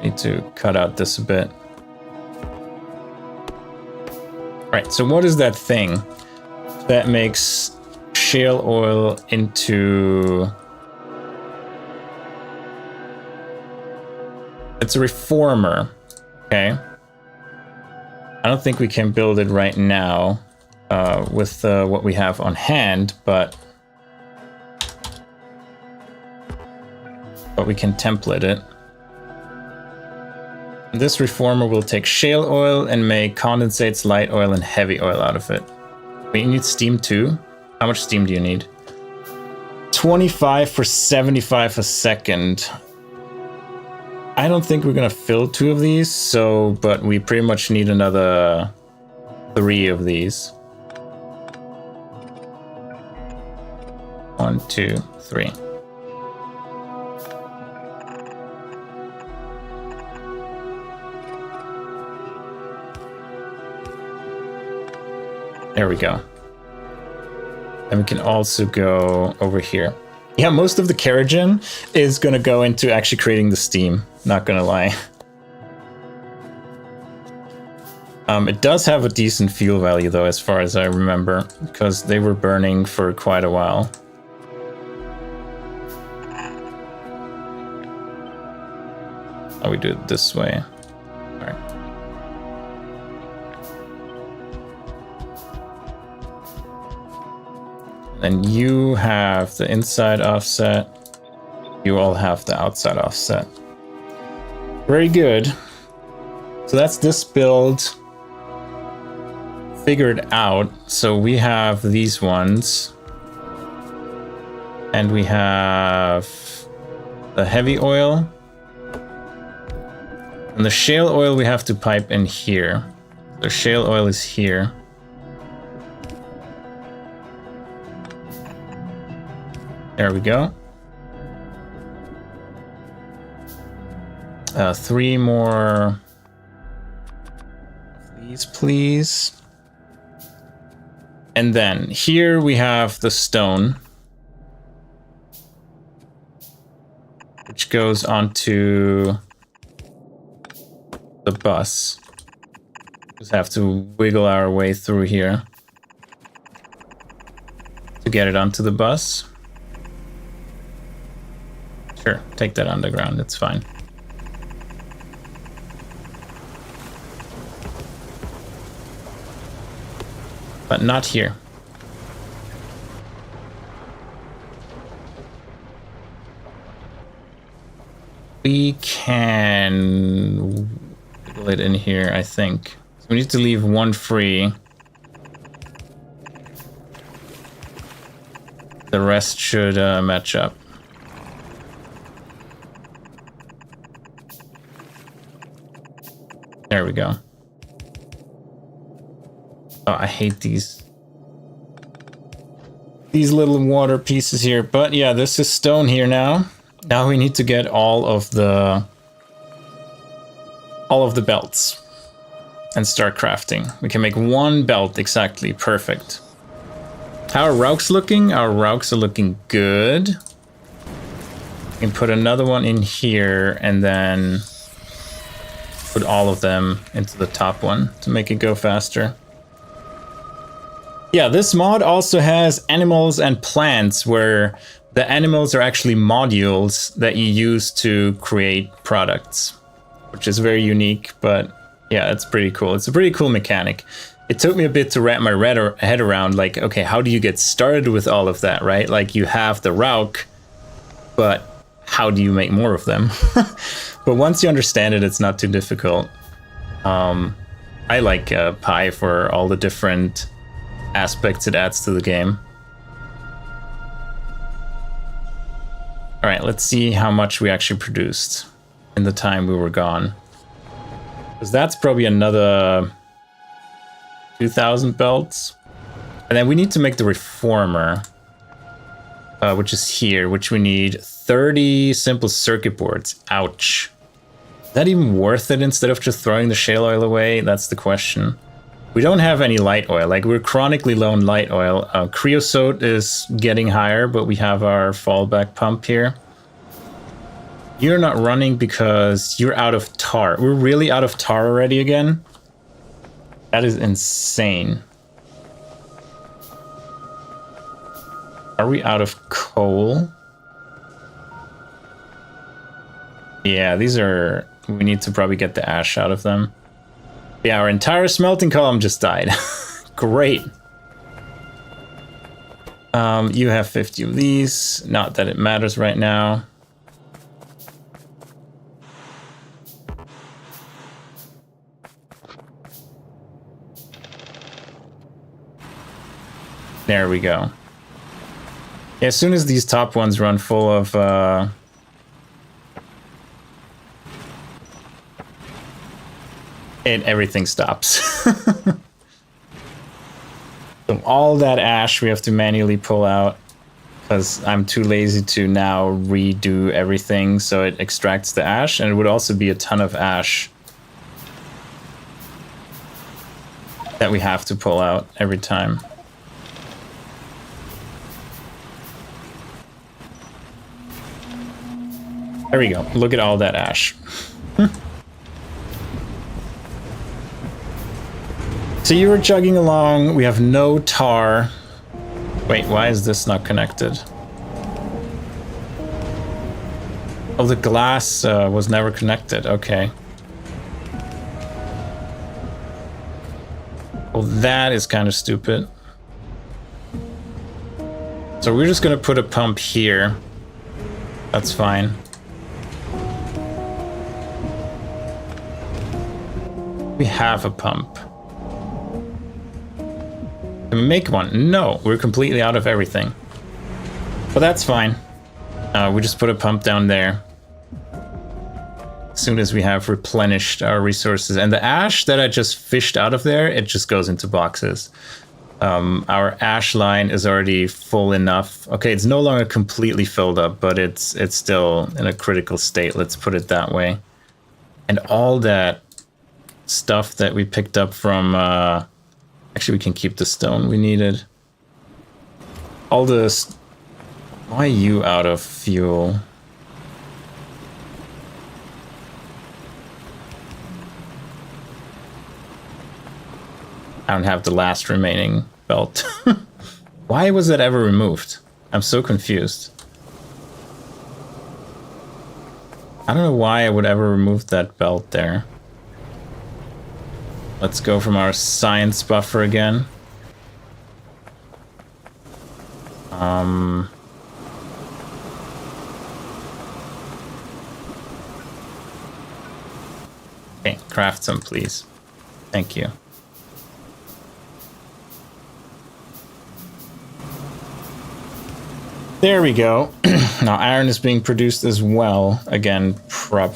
Need to cut out this a bit. Right, so what is that thing that makes shale oil into... It's a reformer, okay? I don't think we can build it right now with what we have on hand, but we can template it. This reformer will take shale oil and make condensates, light oil, and heavy oil out of it. Wait, you need steam too? How much steam do you need? 25 for 75 a second. I don't think we're gonna fill 2 of these, but we pretty much need another 3 of these. 1, 2, 3. There we go. And we can also go over here. Yeah, most of the kerosene is gonna go into actually creating the steam, not gonna lie. It does have a decent fuel value though, as far as I remember, because they were burning for quite a while. Oh, we do it this way. All right. Then you have the inside offset. You all have the outside offset. Very good. So that's this build figured out. So we have these ones. And we have the heavy oil. And the shale oil we have to pipe in here. The shale oil is here. There we go. 3 more of these, please. And then here we have the stone, which goes onto the bus. Just have to wiggle our way through here to get it onto the bus. Sure, take that underground, it's fine. But not here. We can wiggle it in here, I think. So we need to leave 1 free. The rest should match up. There we go. Oh, I hate these little water pieces here. But yeah, this is stone here now. Now we need to get all of the belts and start crafting. We can make 1 belt exactly. Perfect. How are Rauks looking? Our Rauks are looking good. We can put another one in here and then put all of them into the top one to make it go faster. Yeah, this mod also has animals and plants where the animals are actually modules that you use to create products, which is very unique, but yeah, it's pretty cool. It's a pretty cool mechanic. It took me a bit to wrap my head around, like, okay, how do you get started with all of that, right? Like, you have the Rauk, but how do you make more of them? But once you understand it, it's not too difficult. I like Pi for all the different aspects it adds to the game. All right, let's see how much we actually produced. in the time we were gone. Because that's probably another 2,000 belts. And then we need to make the reformer, which is here, which we need 30 simple circuit boards. Ouch. Is that even worth it instead of just throwing the shale oil away? That's the question. We don't have any light oil. Like, we're chronically low on light oil. Creosote is getting higher, but we have our fallback pump here. You're not running because you're out of tar. We're really out of tar already again. That is insane. Are we out of coal? Yeah, these are... We need to probably get the ash out of them. Yeah, our entire smelting column just died. Great. You have 50 of these. Not that it matters right now. There we go. Yeah, as soon as these top ones run full of everything stops. So all that ash we have to manually pull out because I'm too lazy to now redo everything, so it extracts the ash, and it would also be a ton of ash that we have to pull out every time. There we go. Look at all that ash. So you were chugging along. We have no tar. Wait, why is this not connected? Oh, the glass was never connected. Okay. Well, that is kind of stupid. So we're just going to put a pump here. That's fine. We have a pump. Can we make one? No, we're completely out of everything. But that's fine. We just put a pump down there. As soon as we have replenished our resources. And the ash that I just fished out of there, it just goes into boxes. Our ash line is already full enough. Okay, it's no longer completely filled up, but it's still in a critical state. Let's put it that way. And all that stuff that we picked up from... actually, we can keep the stone we needed. All this... Why are you out of fuel? I don't have the last remaining belt. Why was that ever removed? I'm so confused. I don't know why I would ever remove that belt there. Let's go from our science buffer again. Okay, craft some, please. Thank you. There we go. Now iron is being produced as well. Again,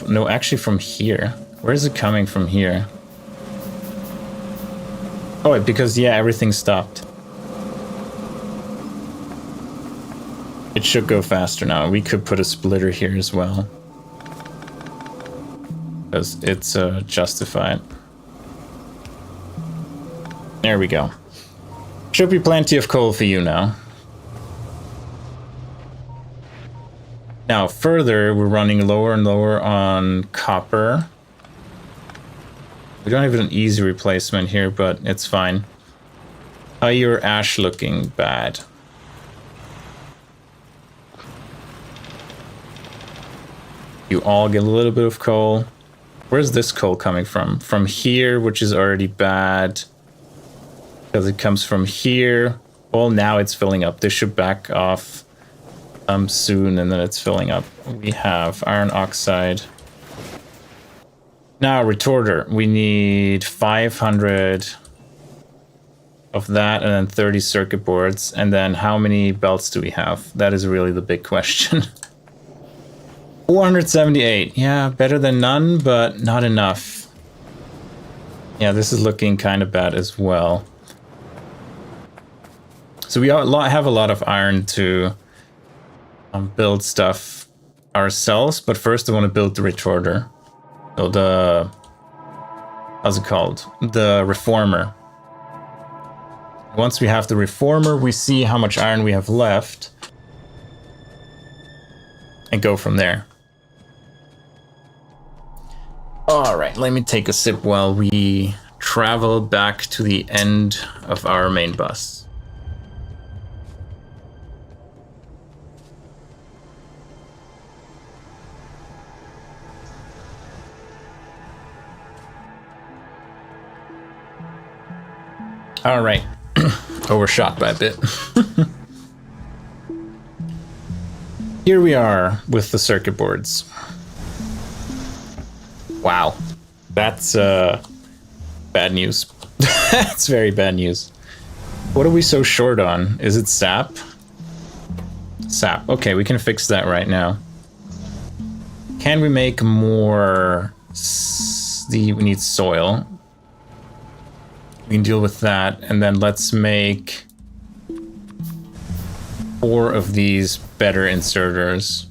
no, actually from here. Where is it coming from here? Oh, because, yeah, everything stopped. It should go faster now. We could put a splitter here as well. Because it's justified. There we go. Should be plenty of coal for you now. Now, further, we're running lower and lower on copper. We don't have an easy replacement here, but it's fine. How your ash looking? Bad. You all get a little bit of coal. Where's this coal coming from? From here, which is already bad. Because it comes from here. Well, now it's filling up. This should back off soon, and then it's filling up. We have iron oxide. Now, retorter. We need 500 of that, and then 30 circuit boards. And then how many belts do we have? That is really the big question. 478. Yeah, better than none, but not enough. Yeah, this is looking kind of bad as well. So we have a lot of iron to build stuff ourselves, but first I want to build the retorter. So the... how's it called? The reformer. Once we have the reformer, we see how much iron we have left. And go from there. Alright, let me take a sip while we travel back to the end of our main bus. Alright, overshot by a bit. Here we are with the circuit boards. Wow, that's bad news. That's very bad news. What are we so short on? Is it sap? Sap. Okay, we can fix that right now. Can we make more? We need soil. We can deal with that, and then let's make 4 of these better inserters.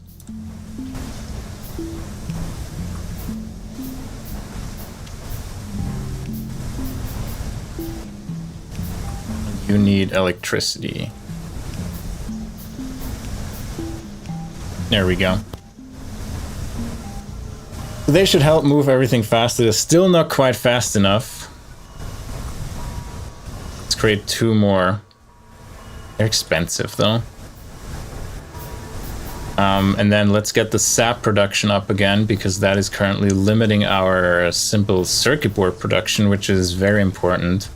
You need electricity. There we go. They should help move everything faster. They're still not quite fast enough. Let's create 2 more. They're expensive though. And then let's get the sap production up again, because that is currently limiting our simple circuit board production, which is very important.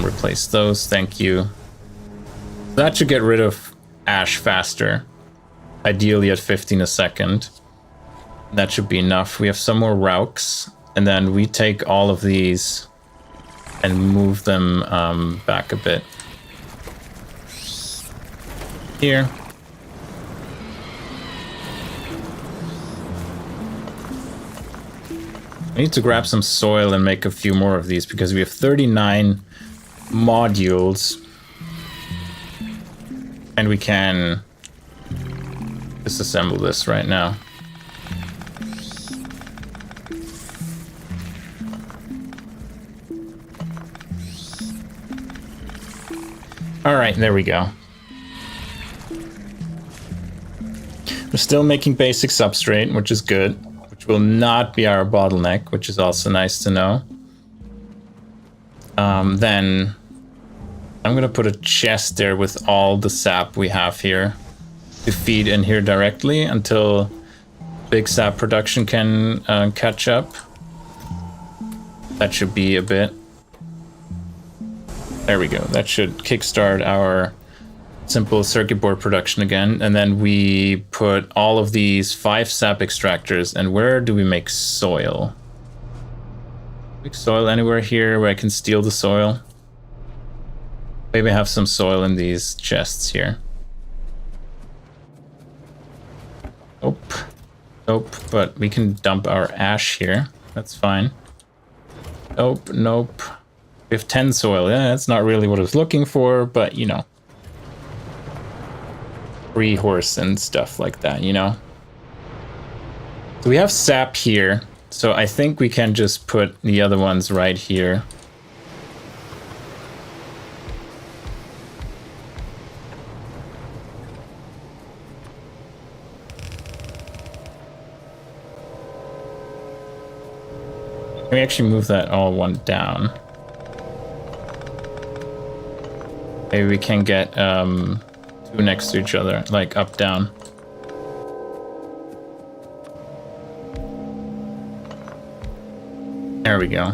Replace those, thank you. That should get rid of ash faster. Ideally at 15 a second. That should be enough. We have some more Rauks, and then we take all of these and move them back a bit. Here. I need to grab some soil and make a few more of these, because we have 39 modules. And we can disassemble this right now. Alright, there we go. We're still making basic substrate, which is good. Which will not be our bottleneck, which is also nice to know. Then I'm gonna put a chest there with all the sap we have here to feed in here directly until big sap production can catch up. That should be a bit. There we go. That should kickstart our simple circuit board production again. And then we put all of these 5 sap extractors. And where do we make soil? Make soil anywhere here where I can steal the soil? Maybe I have some soil in these chests here. Nope. Nope. But we can dump our ash here. That's fine. Nope. Nope. We have 10 soil. Yeah, that's not really what I was looking for, but you know. Free horse and stuff like that, you know. So we have sap here, so I think we can just put the other ones right here. Can we actually move that all one down? Maybe we can get 2 next to each other, like up, down. There we go.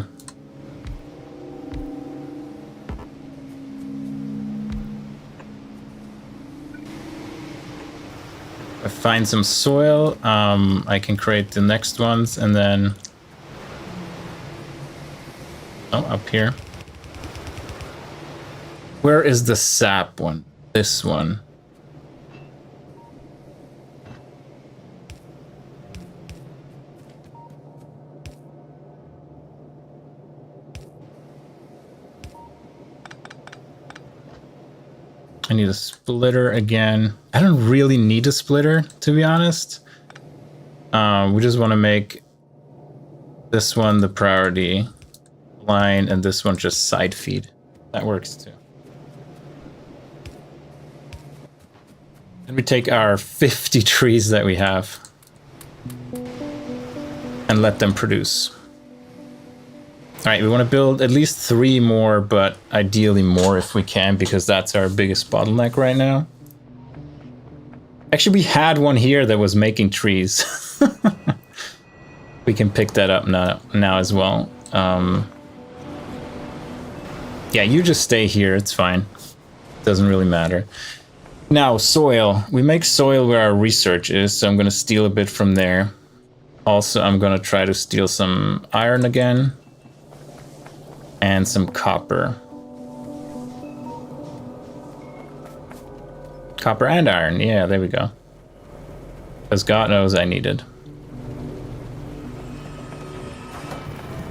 If I find some soil, I can create the next ones, and then... oh, up here. Where is the sap one? This one. I need a splitter again. I don't really need a splitter, to be honest. We just want to make this one the priority line and this one just side feed. That works too. And we take our 50 trees that we have and let them produce. All right, we want to build at least 3 more, but ideally more if we can, because that's our biggest bottleneck right now. Actually, we had one here that was making trees. We can pick that up now as well. Yeah, you just stay here. It's fine. Doesn't really matter. Now, soil. We make soil where our research is, so I'm going to steal a bit from there. Also, I'm going to try to steal some iron again. And some copper. Copper and iron. Yeah, there we go. Because God knows I needed.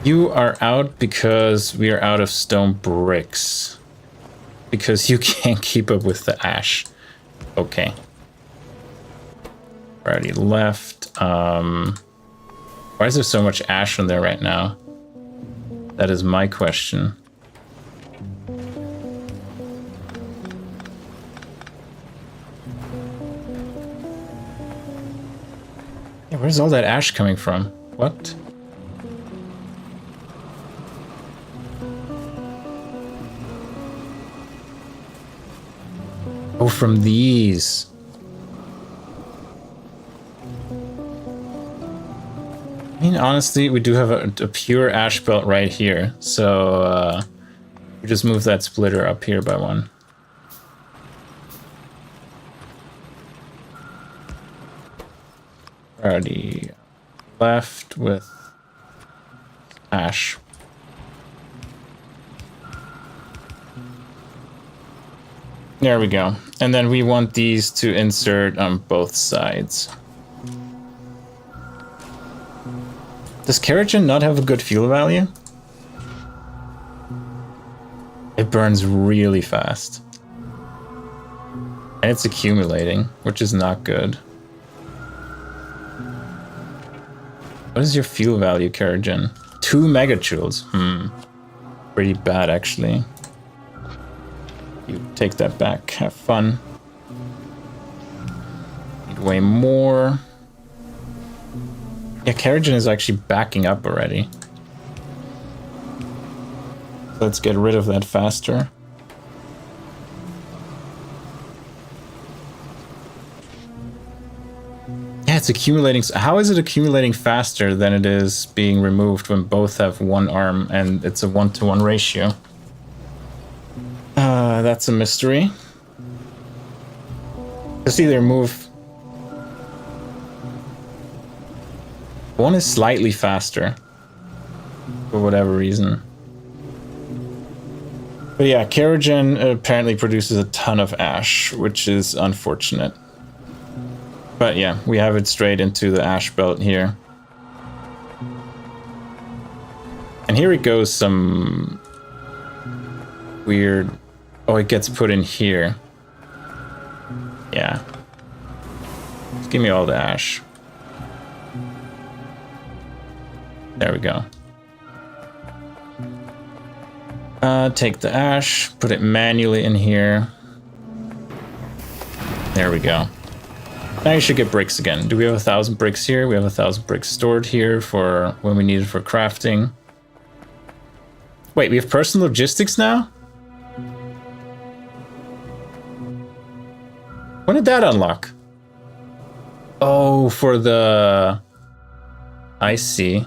You are out because we are out of stone bricks. Because you can't keep up with the ash. Okay. Already left. Why is there so much ash on there right now? That is my question. Yeah, where's all that ash coming from? What? Oh, from these. I mean, honestly, we do have a pure ash belt right here, so we just move that splitter up here by 1. Already left with ash. There we go. And then we want these to insert on both sides. Does Keratin not have a good fuel value? It burns really fast. And it's accumulating, which is not good. What is your fuel value, Keratin? 2 megajoules. Pretty bad, actually. You take that back. Have fun. Need way more. Yeah, Keratin is actually backing up already. Let's get rid of that faster. Yeah, it's accumulating. How is it accumulating faster than it is being removed when both have 1 arm and it's a 1-to-1 ratio? That's a mystery. Just either move. One is slightly faster, for whatever reason. But yeah, Keratin apparently produces a ton of ash, which is unfortunate. But yeah, we have it straight into the ash belt here. And here it goes, some weird... Oh, it gets put in here. Yeah. Just give me all the ash. There we go. Take the ash, put it manually in here. There we go. Now you should get bricks again. Do we have 1,000 bricks here? We have 1,000 bricks stored here for when we need it for crafting. Wait, we have personal logistics now? When did that unlock? Oh, for the... I see.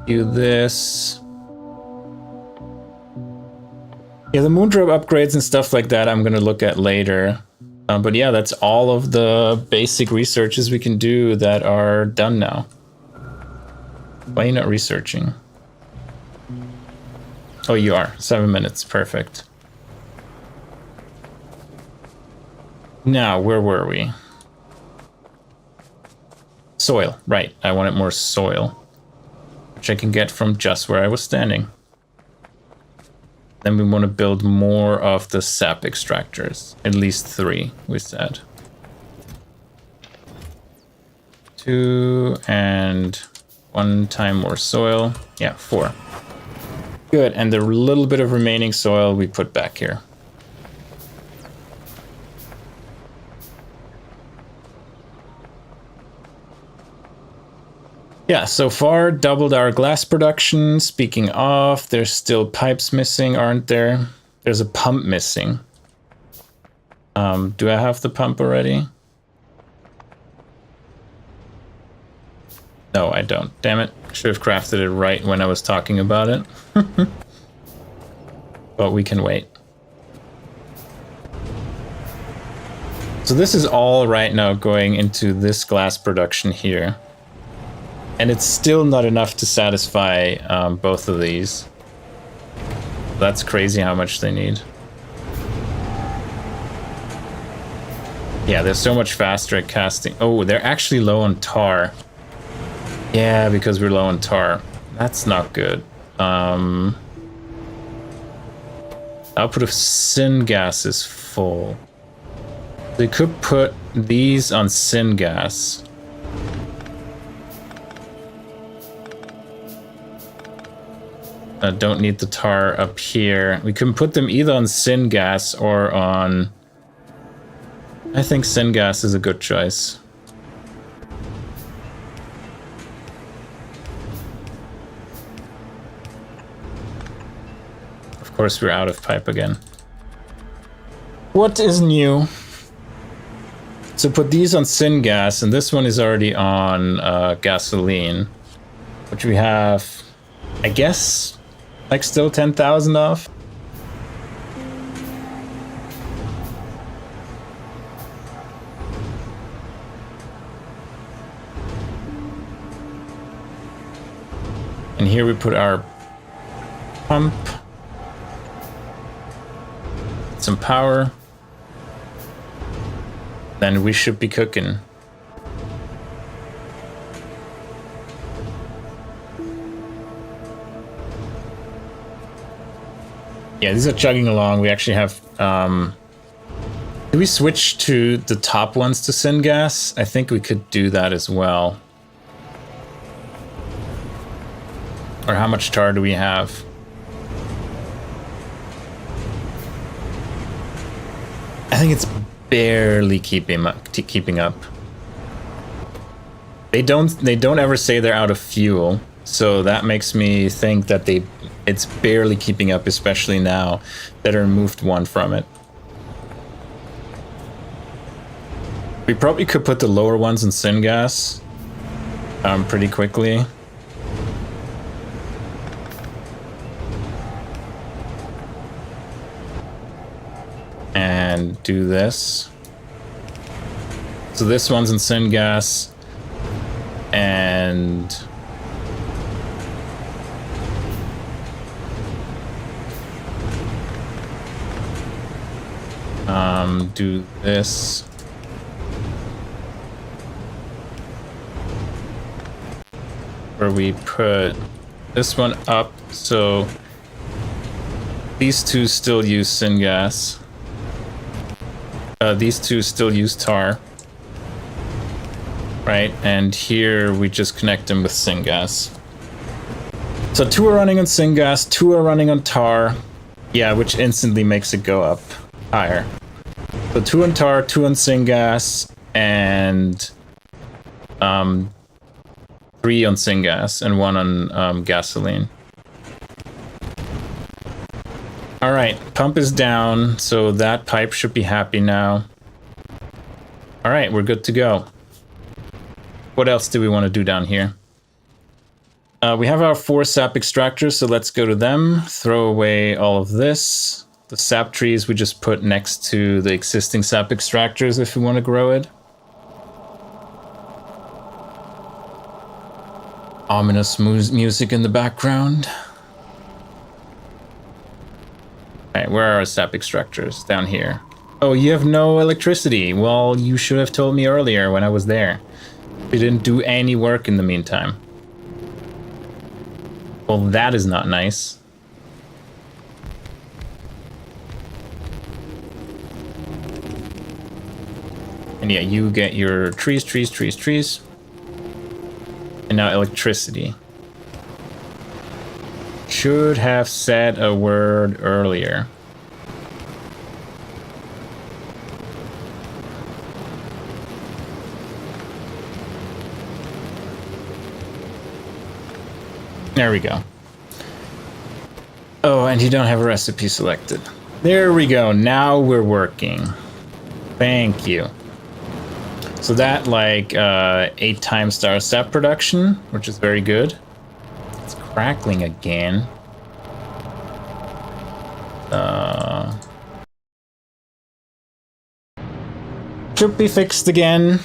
Do this. Yeah, the Moondrop upgrades and stuff like that I'm gonna look at later. But yeah, that's all of the basic researches we can do that are done now. Why are you not researching? Oh, you are. 7 minutes. Perfect. Now, where were we? Soil. Right. I wanted more soil. Which I can get from just where I was standing. Then we want to build more of the sap extractors. At least 3, we said. 2 and 1 time more soil. Yeah, 4. Good, and the little bit of remaining soil we put back here. Yeah, so far doubled our glass production. Speaking of, there's still pipes missing, aren't there? There's a pump missing. Do I have the pump already? No, I don't. Damn it. Should have crafted it right when I was talking about it. But we can wait. So this is all right now going into this glass production here. And it's still not enough to satisfy both of these. That's crazy how much they need. Yeah, they're so much faster at casting. Oh, they're actually low on tar. Yeah, because we're low on tar. That's not good. Output of syngas is full. They could put these on syngas. Don't need the tar up here. We can put them either on syngas or on... I think syngas is a good choice. Of course, we're out of pipe again. What is new? So put these on syngas, and this one is already on gasoline, which we have, I guess, like still 10,000 off. And here we put our pump. Some power. Then we should be cooking. Yeah, these are chugging along. We actually have... do we switch to the top ones to syngas? I think we could do that as well. Or how much tar do we have? I think it's barely keeping up. They don't ever say they're out of fuel, so that makes me think that it's barely keeping up, especially now that I removed one from it. We probably could put the lower ones in syngas pretty quickly. And do this. So this one's in syngas, and do this. Where we put this one up, so these two still use syngas. These two still use tar. Right, and here we just connect them with syngas. So 2 are running on syngas, 2 are running on tar. Yeah, which instantly makes it go up higher. So 2 on tar, 2 on syngas, and 3 on syngas, and 1 on gasoline. All right, pump is down, so that pipe should be happy now. All right, we're good to go. What else do we want to do down here? We have our 4 sap extractors, so let's go to them. Throw away all of this. The sap trees we just put next to the existing sap extractors if we want to grow it. Ominous music in the background. Alright, where are our sap extractors? Down here. Oh, you have no electricity. Well, you should have told me earlier when I was there. We didn't do any work in the meantime. Well, that is not nice. And yeah, you get your trees, trees, trees, trees. And now electricity. Should have said a word earlier. There we go. Oh, and you don't have a recipe selected. There we go. Now we're working. Thank you. So that like 8 times star sap production, which is very good. It's crackling again. Should be fixed again.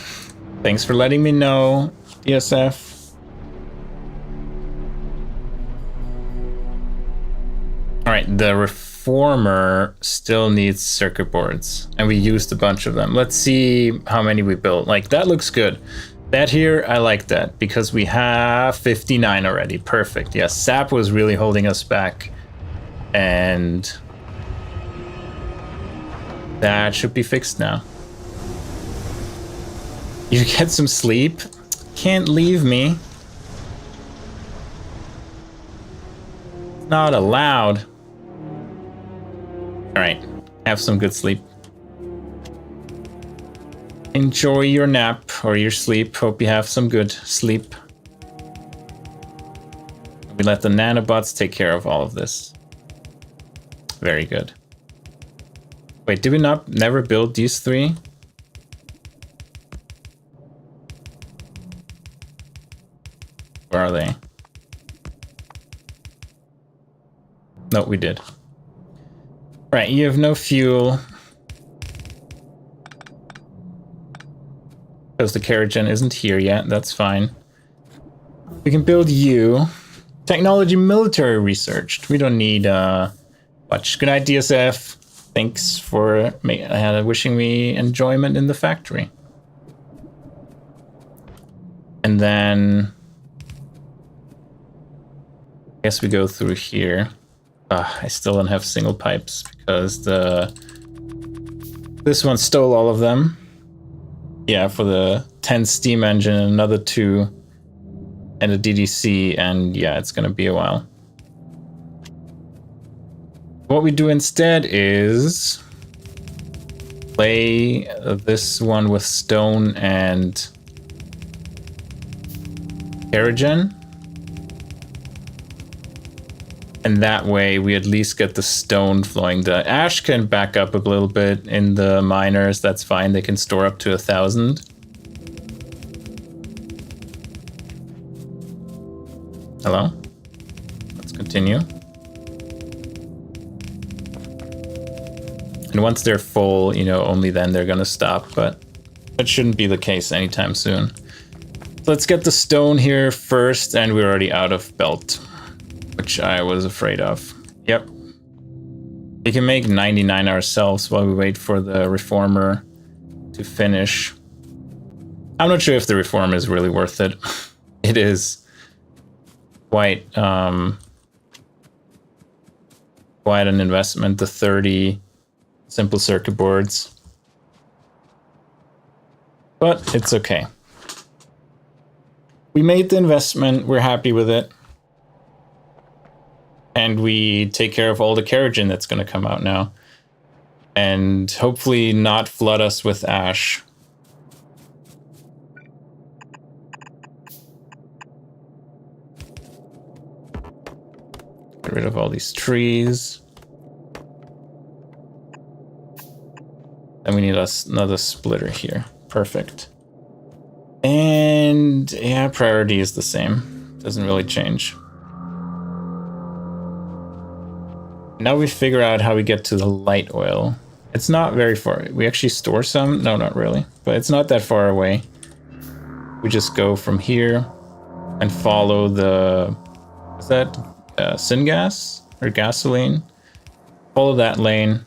Thanks for letting me know, DSF. Alright, the reformer still needs circuit boards, and we used a bunch of them. Let's see how many we built. Like, that looks good. That here, I like that, because we have 59 already. Perfect. Yeah, SAP was really holding us back, and that should be fixed now. You get some sleep? Can't leave me. Not allowed. Alright, have some good sleep. Enjoy your nap or your sleep. Hope you have some good sleep. We let the nanobots take care of all of this. Very good. Wait, did we never build these 3? Where are they? No, we did. Right, you have no fuel. Because the Keragen isn't here yet, that's fine. We can build you. Technology military research. We don't need much. Good night, DSF. Thanks for wishing me enjoyment in the factory. And then I guess we go through here. I still don't have single pipes because this one stole all of them. Yeah, for the 10 steam engine, another 2, and a DDC, and yeah, it's gonna be a while. What we do instead is play this one with stone and Keragen. And that way we at least get the stone flowing. The ash can back up a little bit in the miners. That's fine. They can store up to 1,000. Hello? Let's continue. And once they're full, you know, only then they're gonna stop, but that shouldn't be the case anytime soon. So let's get the stone here first, and we're already out of belt, which I was afraid of. Yep. We can make 99 ourselves while we wait for the reformer to finish. I'm not sure if the reformer is really worth it. It is quite an investment, the 30 simple circuit boards. But it's okay. We made the investment, we're happy with it. And we take care of all the Keragen that's going to come out now. And hopefully not flood us with ash. Get rid of all these trees. And we need another splitter here. Perfect. And yeah, priority is the same. Doesn't really change. Now we figure out how we get to the light oil. It's not very far. We actually store some. No, not really. But it's not that far away. We just go from here and follow the... Is that syngas or gasoline? Follow that lane.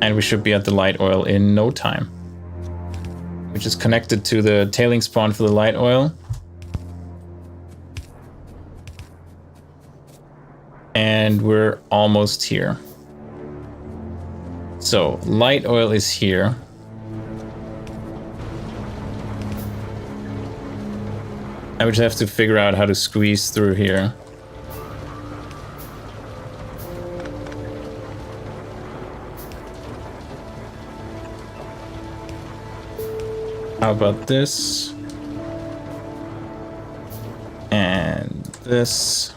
And we should be at the light oil in no time. We just connected to the tailings pond for the light oil. And we're almost here. So light oil is here. I would have to figure out how to squeeze through here. How about this? And this.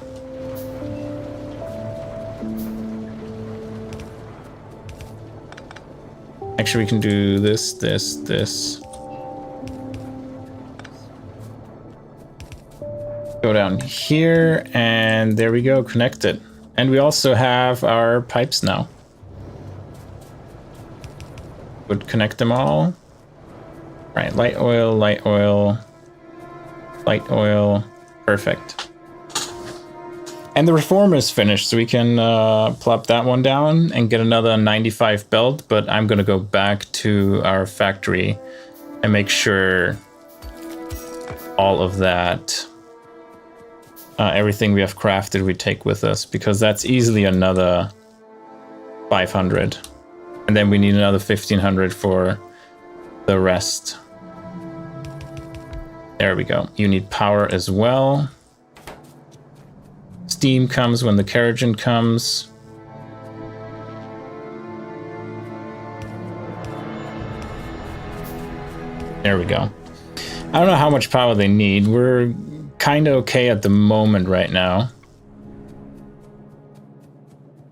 Actually, we can do this, this. Go down here, and there we go, connected. And we also have our pipes now. Would connect them all. Right, light oil, light oil, light oil, perfect. And the reformer is finished, so we can plop that one down and get another 95 belt, but I'm gonna go back to our factory and make sure all of that, everything we have crafted we take with us, because that's easily another 500. And then we need another 1500 for the rest. There we go. You need power as well. Steam comes when the Kerrigan comes. There we go. I don't know how much power they need. We're kind of okay at the moment right now.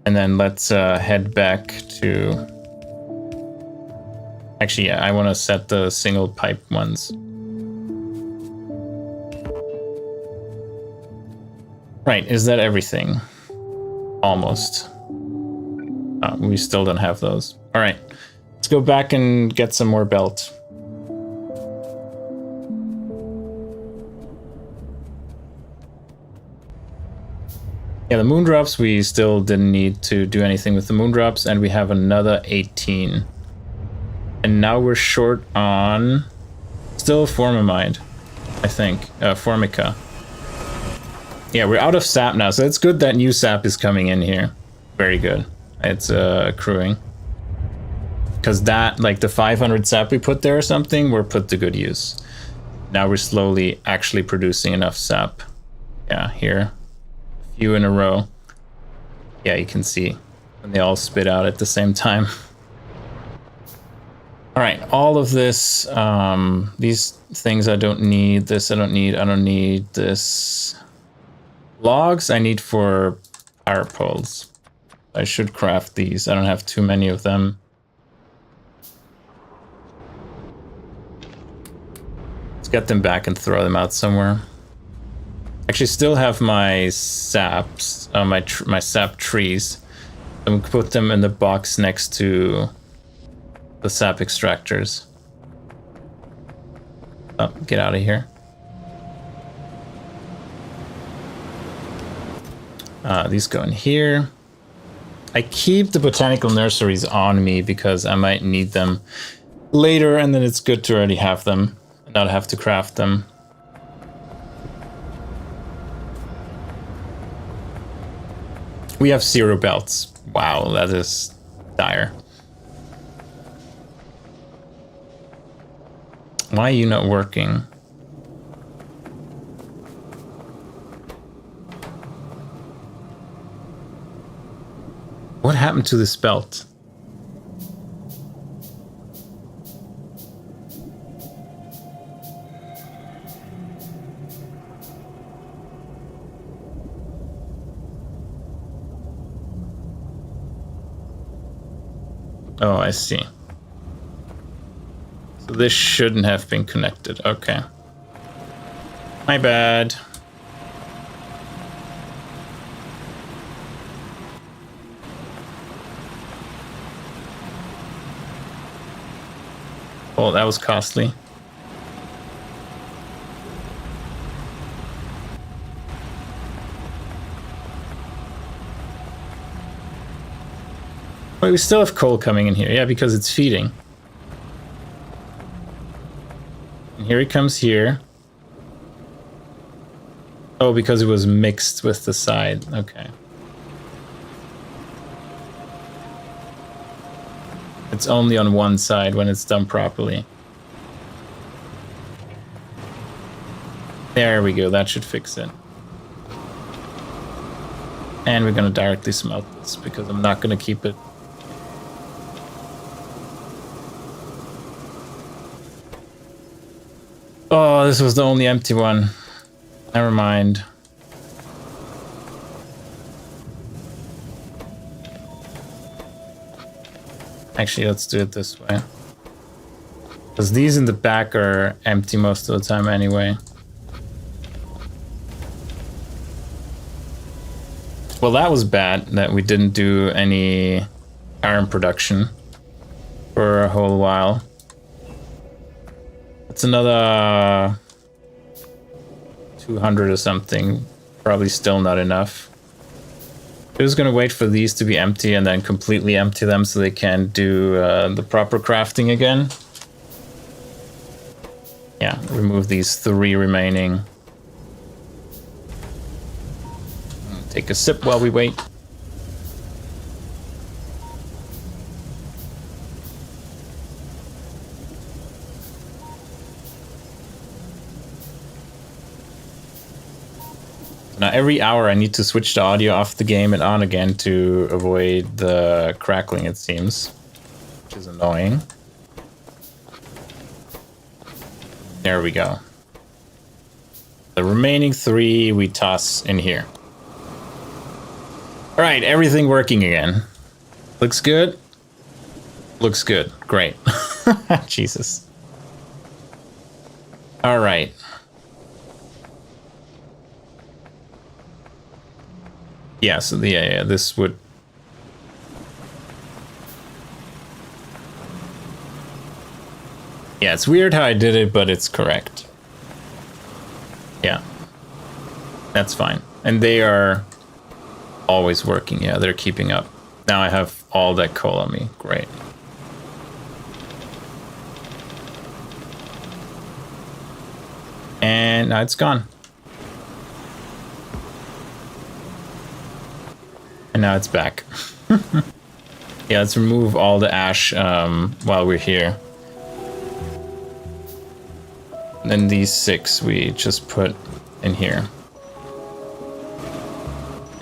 And then let's head back to... Actually, yeah, I want to set the single pipe ones. Right, is that everything? Almost. Oh, we still don't have those. All right, let's go back and get some more belt. Yeah, the moondrops, we still didn't need to do anything with the moondrops, and we have another 18. And now we're short on still formamide, I think, formica. Yeah, we're out of sap now, so it's good that new sap is coming in here. Very good. It's accruing. Because that, like the 500 sap we put there or something, were put to good use. Now we're slowly actually producing enough sap. Yeah, here. A few in a row. Yeah, you can see. And they all spit out at the same time. All right, all of this, these things I don't need. This I don't need. I don't need this. Logs I need for power poles. I should craft these. I don't have too many of them. Let's get them back and throw them out somewhere. Actually, still have my saps, my sap trees. I'm gonna put them in the box next to the sap extractors. Oh, get out of here. These go in here. I keep the botanical nurseries on me because I might need them later, and then it's good to already have them and not have to craft them. We have 0 belts. Wow, that is dire. Why are you not working? What happened to this belt? Oh, I see. So this shouldn't have been connected. Okay. My bad. Oh, that was costly. Wait, we still have coal coming in here. Yeah, because it's feeding. And here it comes here. Oh, because it was mixed with the side. Okay. It's only on one side when it's done properly. There we go, that should fix it. And we're gonna directly smelt this because I'm not gonna keep it. Oh, this was the only empty one. Never mind. Actually, let's do it this way. Because these in the back are empty most of the time anyway. Well, that was bad that we didn't do any iron production for a whole while. It's another 200 or something. Probably still not enough. I was gonna wait for these to be empty and then completely empty them so they can do the proper crafting again. Yeah, remove these 3 remaining. Take a sip while we wait. Now every hour I need to switch the audio off the game and on again to avoid the crackling, it seems, which is annoying. There we go. The remaining 3 we toss in here. All right, everything working again. Looks good. Looks good. Great. Jesus. All right. Yeah, so this would... Yeah, it's weird how I did it, but it's correct. Yeah. That's fine. And they are always working. Yeah, they're keeping up. Now I have all that coal on me. Great. And now it's gone. And now it's back. Yeah, let's remove all the ash while we're here. And then these 6 we just put in here.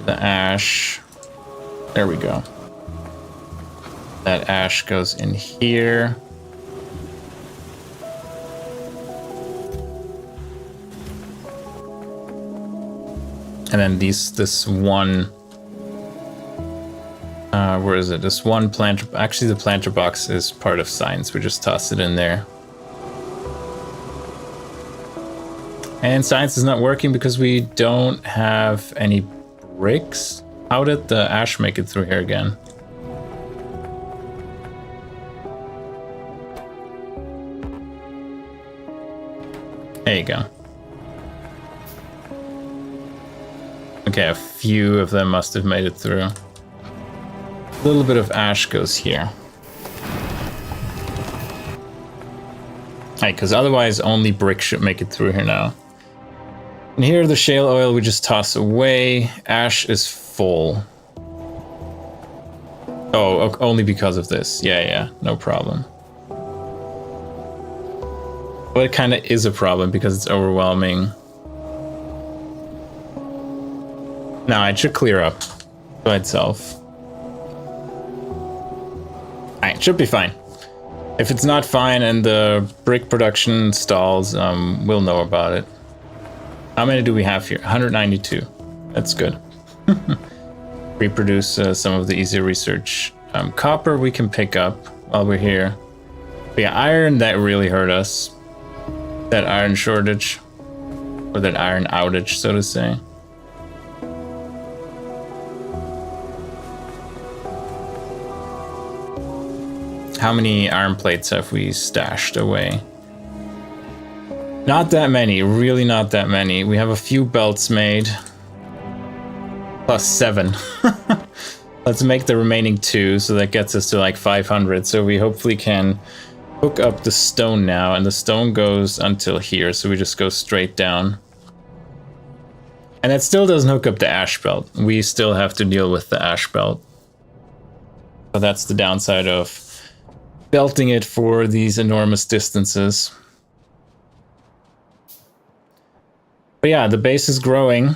The ash. There we go. That ash goes in here. And then this one... where is it? This one planter... Actually, the planter box is part of science. We just toss it in there. And science is not working because we don't have any bricks. How did the ash make it through here again? There you go. Okay, a few of them must have made it through. A little bit of ash goes here. Hey, because otherwise only brick should make it through here now. And here the shale oil we just toss away. Ash is full. Oh, only because of this. Yeah, no problem. But it kind of is a problem because it's overwhelming. Now it should clear up by itself. Alright, should be fine. If it's not fine and the brick production stalls, we'll know about it. How many do we have here? 192. That's good. Reproduce some of the easier research. Copper we can pick up while we're here. But yeah, iron, that really hurt us. That iron shortage. Or that iron outage, so to say. How many iron plates have we stashed away? Not that many, really not that many. We have a few belts made. Plus 7. Let's make the remaining 2, so that gets us to like 500. So we hopefully can hook up the stone now, and the stone goes until here, so we just go straight down. And that still doesn't hook up the ash belt. We still have to deal with the ash belt. So that's the downside of belting it for these enormous distances. But yeah, the base is growing.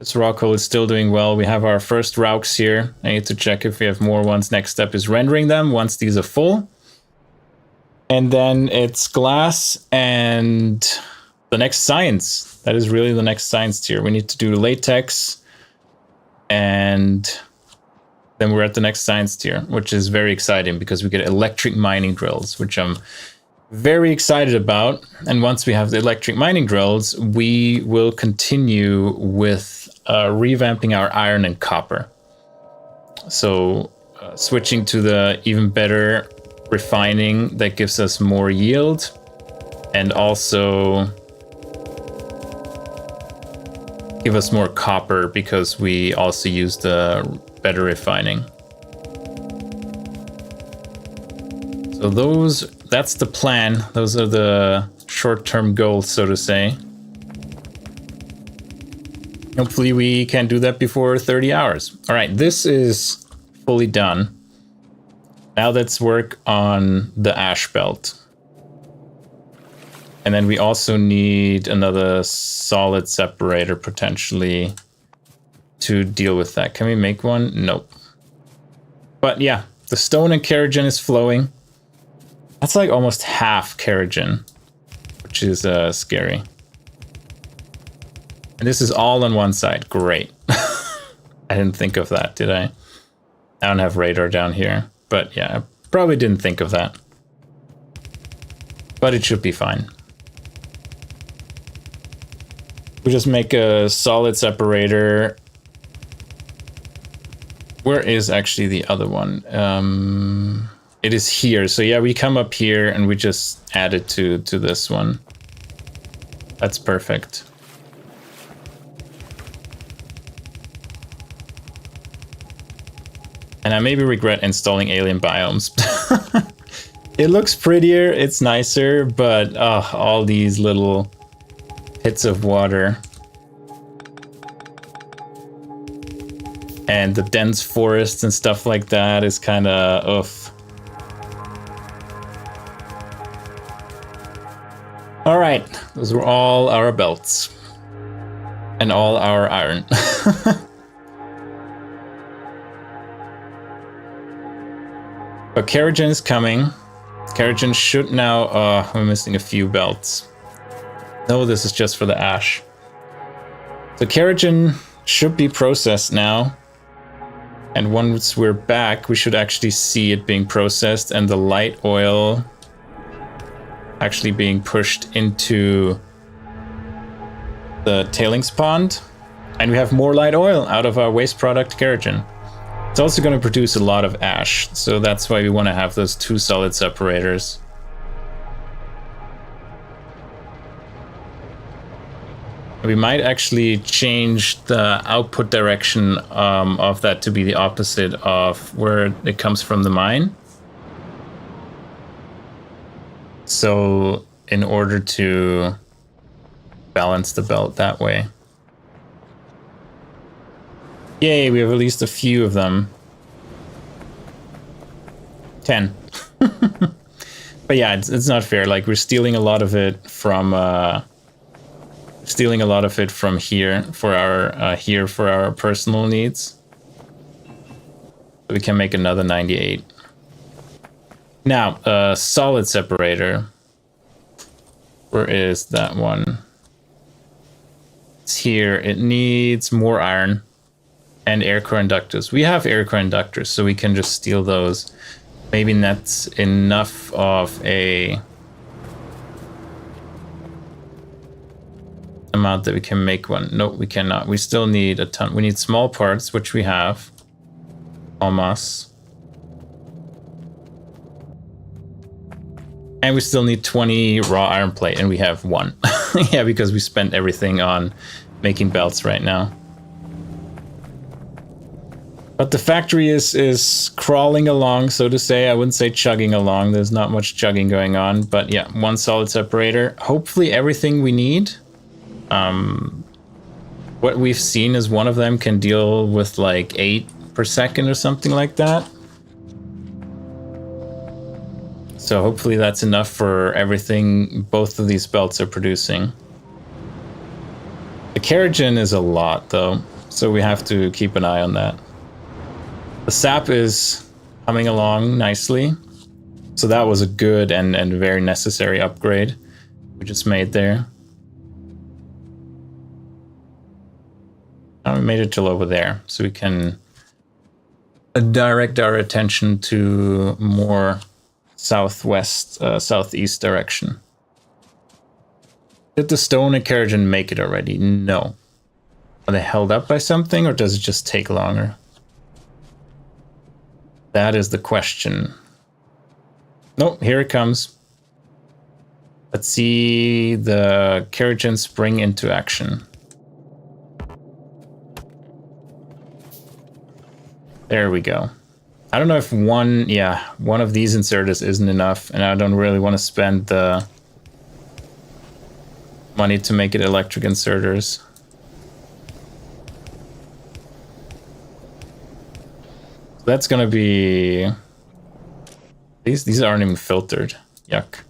This rock hole is still doing well. We have our first rauks here. I need to check if we have more ones. Next step is rendering them once these are full. And then it's glass and the next science. That is really the next science tier. We need to do latex, and then we're at the next science tier, which is very exciting because we get electric mining drills, which I'm very excited about. And once we have the electric mining drills, we will continue with revamping our iron and copper. So switching to the even better refining that gives us more yield, and also give us more copper because we also use the better refining. So that's the plan. Those are the short-term goals, so to say. Hopefully we can do that before 30 hours. All right, this is fully done. Now let's work on the ash belt. And then we also need another solid separator potentially to deal with that. Can we make one? Nope. But yeah, the stone and kerogen is flowing. That's like almost half kerogen, which is scary. And this is all on one side. Great. I didn't think of that, did I? I don't have radar down here. But yeah, I probably didn't think of that. But it should be fine. We just make a solid separator. Where is actually the other one? It is here. So yeah, we come up here and we just add it to this one. That's perfect. And I maybe regret installing alien biomes. It looks prettier, it's nicer, but all these little hits of water. And the dense forests and stuff like that is kind of oof. All right, those were all our belts. And all our iron. But kerogen is coming. Kerogen should now... I'm missing a few belts. No, this is just for the ash. So kerogen should be processed now. And once we're back, we should actually see it being processed and the light oil actually being pushed into the tailings pond. And we have more light oil out of our waste product kerogen. It's also going to produce a lot of ash, so that's why we want to have those two solid separators. We might actually change the output direction of that to be the opposite of where it comes from the mine. So in order to balance the belt that way. Yay, we have at least a few of them. 10. But yeah, it's not fair. Like, we're stealing a lot of it from here for our personal needs. So we can make another 98. Now, a solid separator. Where is that one? It's here. It needs more iron. And air core inductors. We have air core inductors, so we can just steal those. Maybe that's enough of a amount that we can make one. No, we cannot. We still need a ton. We need small parts, which we have. Almost. And we still need 20 raw iron plate, and we have 1. Yeah, because we spent everything on making belts right now. But the factory is crawling along, so to say. I wouldn't say chugging along. There's not much chugging going on. But yeah, 1 solid separator. Hopefully everything we need. What we've seen is one of them can deal with like 8 per second or something like that. So hopefully that's enough for everything both of these belts are producing. The Keragen is a lot though, so we have to keep an eye on that. The sap is humming along nicely. So that was a good and very necessary upgrade we just made there. Now we made it till over there, so we can direct our attention to more southwest, southeast direction. Did the stone and Keragen make it already? No. Are they held up by something, or does it just take longer? That is the question. Nope, here it comes. Let's see the Keragen spring into action. There we go. I don't know if one of these inserters isn't enough, and I don't really want to spend the money to make it electric inserters. That's gonna be... These aren't even filtered. Yuck.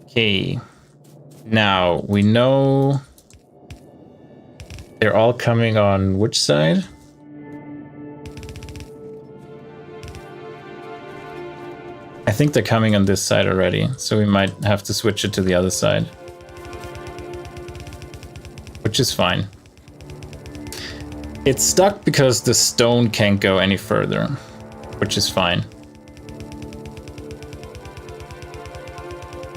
Okay. Now, we know they're all coming on which side? I think they're coming on this side already, so we might have to switch it to the other side. Which is fine. It's stuck because the stone can't go any further, which is fine.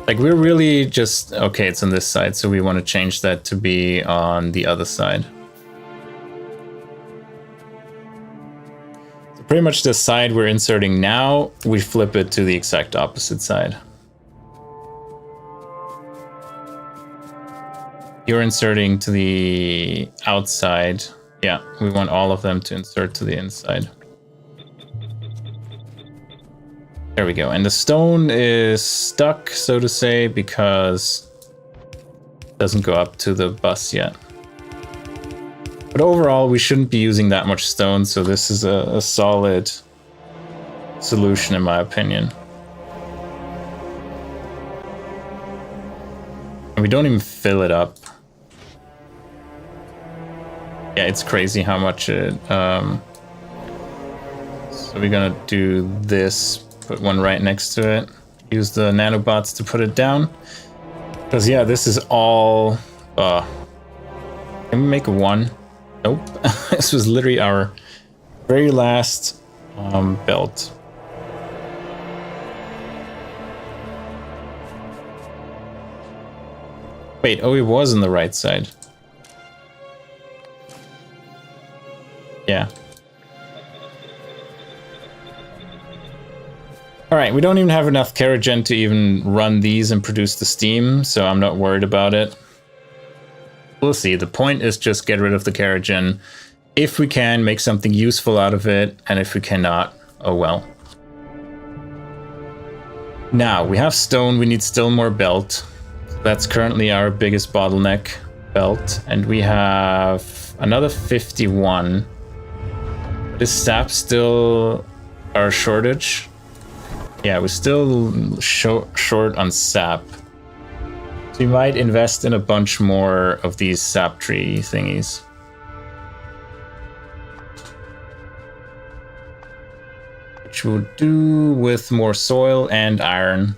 Like, we're really just... Okay, it's on this side, so we want to change that to be on the other side. So pretty much the side we're inserting now, we flip it to the exact opposite side. You're inserting to the outside. Yeah, we want all of them to insert to the inside. There we go. And the stone is stuck, so to say, because it doesn't go up to the bus yet. But overall, we shouldn't be using that much stone, so this is a solid solution, in my opinion. And we don't even fill it up. Yeah, it's crazy how much it... So we're gonna do this, put one right next to it. Use the nanobots to put it down. Because, yeah, this is all... Can we make one? Nope. This was literally our very last belt. Wait, oh, it was on the right side. Yeah. Alright, we don't even have enough Keragen to even run these and produce the steam, so I'm not worried about it. We'll see. The point is just get rid of the Keragen. If we can, make something useful out of it, and if we cannot, oh well. Now, we have stone, we need still more belt. That's currently our biggest bottleneck belt, and we have another 51. Is sap still our shortage? Yeah, we're still short on sap. So we might invest in a bunch more of these sap tree thingies. Which we'll do with more soil and iron.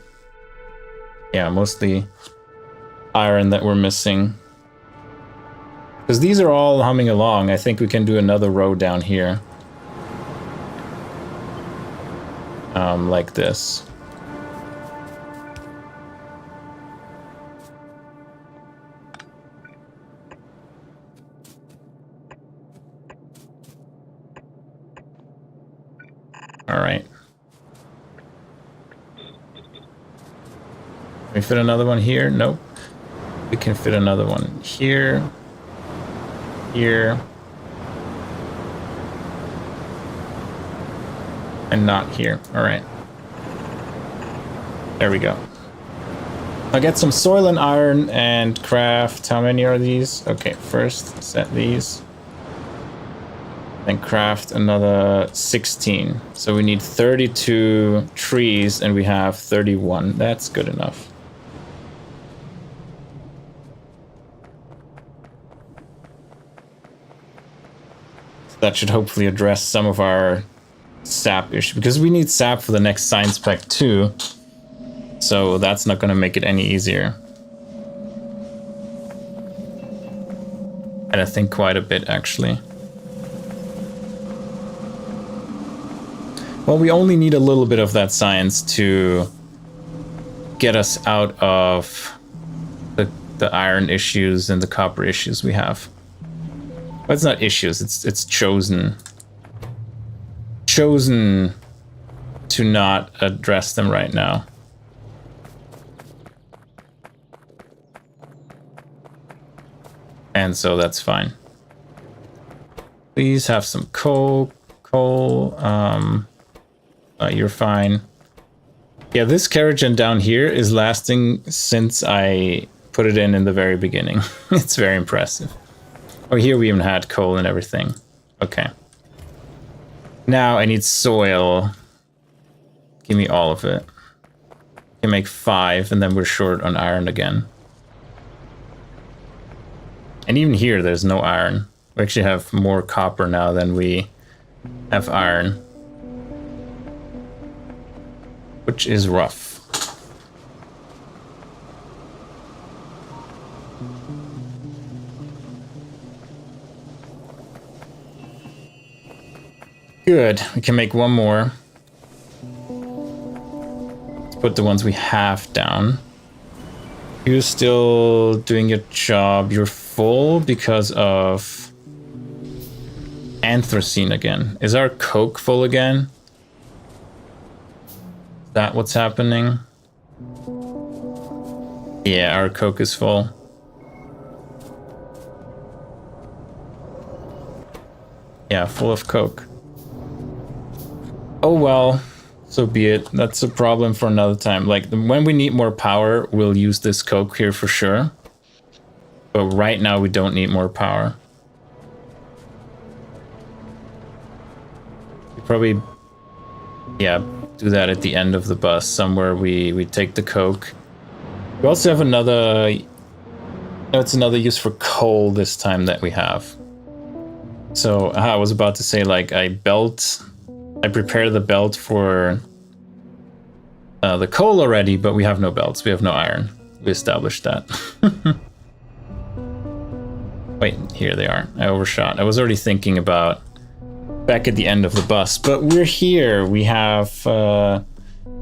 Yeah, mostly iron that we're missing. Because these are all humming along. I think we can do another row down here. Like this. All right. Can we fit another one here? Nope. We can fit another one here. Here. And not here. All right. There we go. I'll get some soil and iron and craft. How many are these? Okay, first set these. Then craft another 16. So we need 32 trees and we have 31. That's good enough. So that should hopefully address some of our sap issue, because we need sap for the next science pack too. So that's not going to make it any easier. And I think quite a bit actually. Well, we only need a little bit of that science to get us out of the iron issues and the copper issues we have. Well, it's not issues, it's chosen to not address them right now. And so that's fine. Please have some coal. You're fine. Yeah, this carriage and down here is lasting since I put it in the very beginning. It's very impressive. Oh, here we even had coal and everything. Okay. Now I need soil. Give me all of it. I can make 5 and then we're short on iron again. And even here there's no iron. We actually have more copper now than we have iron. Which is rough. Good, we can make one more. Let's put the ones we have down. You're still doing your job. You're full because of anthracene again. Is our coke full again? Is that what's happening? Yeah, our coke is full. Yeah, full of coke. Oh well, so be it. That's a problem for another time. Like, when we need more power, we'll use this coke here for sure. But right now we don't need more power. We probably, yeah, do that at the end of the bus. Somewhere we take the coke. We also have another, it's another use for coal this time that we have. So I was about to say, like, I prepare the belt for the coal already, but we have no belts. We have no iron. We established that. Wait, here they are. I overshot. I was already thinking about back at the end of the bus, but we're here. We have